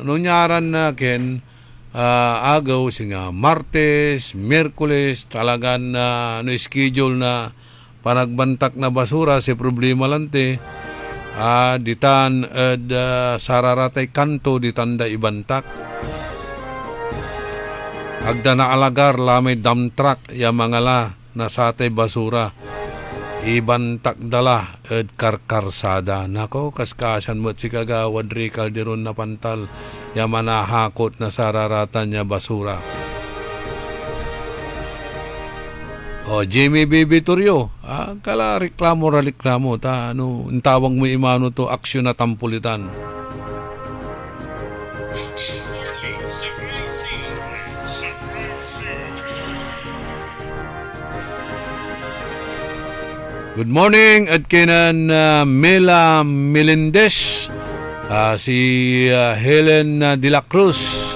A: Nunyaran na ken agaw singa Martes, Miyerkules talagan no schedule na panagbantak na basura si problema lante. Ditan sararatay kanto ditanda ibantak. Agda na alagar lamay dump truck ya mangala na satay basura. Ibantak dala karkarsada. Nako, kaskasan mo't si kagawad Rical diron na pantal ya manahakot na sararatan niya basura. Jimmy Baby Turyo, kala reklamo ta tawag mo imano to aksyon na tampulitan. Good morning at kinan Mela Melendez, si Helen de la Cruz.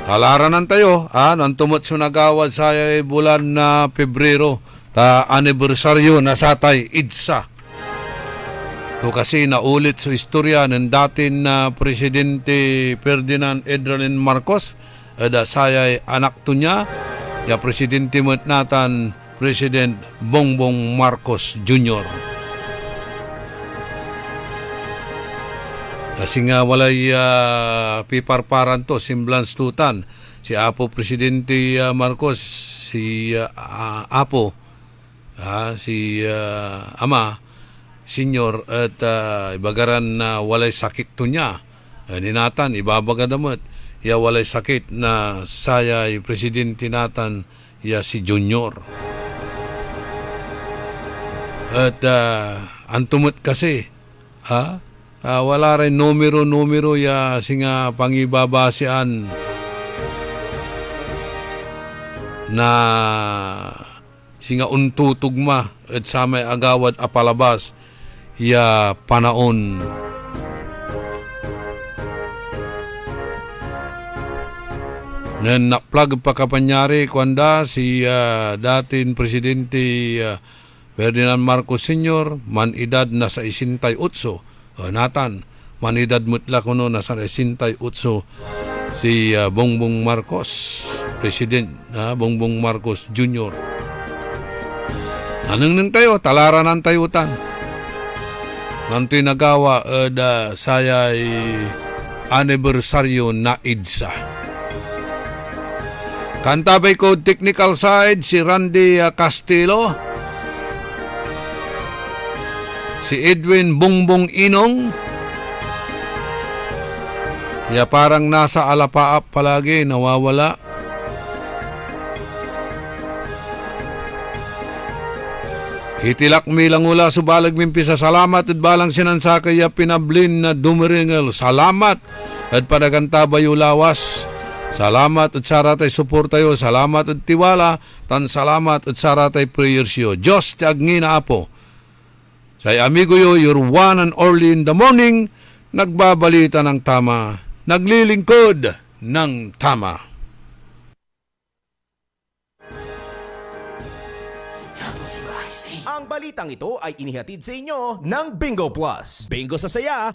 A: Kalaranan tayo, nantumot sunagawad sa bulan na Pebrero, anibersaryo na satay IDSA. So kasi naulit sa istorya ng datin na Presidente Ferdinand Edralin Marcos, sayay anak to niya, ya Presidente Matnatan, President Bongbong Marcos Jr. Kasi nga walay piparparan to, semblance tutan. Si Apo Presidente Marcos, si Apo, si Ama, Senior, at ibagaran na walay sakit to niya. Ninatan, ibabaga damot. Ya walay sakit na sayay Presidente natan, ya si Junior. At antumot kasi, wala rin numero ya singa pangibabasian na singa untutugma at sa may agawad apalabas ya panaon. Nen nakplag pa kapanyari kwanda si datin Presidente Ferdinand Marcos Sr. man edad na sa 68. Natan, manidad mutla kuno na sa 68 si Bongbong Marcos, President Bongbong Marcos Jr. Anong nang tayo, talaranan tayutan. Nanto'y nagawa sayay anibersaryo na IDSA. Kantabay ko technical side si Randy Castillo. Si Edwin Bongbong Inong. Ya parang nasa alapaap palagi, nawawala. Itilak milang ula subalag mimpisa salamat at balang sinansakay ya pinablin na dumiringel. Salamat at padagantabay ulawas. Salamat at saratay suportayo. Salamat at tiwala. Tan salamat at saratay prayers yo. Diyos ti agngina apo. Say amigo yo, your one and only in the morning, nagbabalita ng tama, naglilingkod ng tama.
B: Ang balitang ito ay inihatid sa inyo ng Bingo Plus. Bingo sa saya,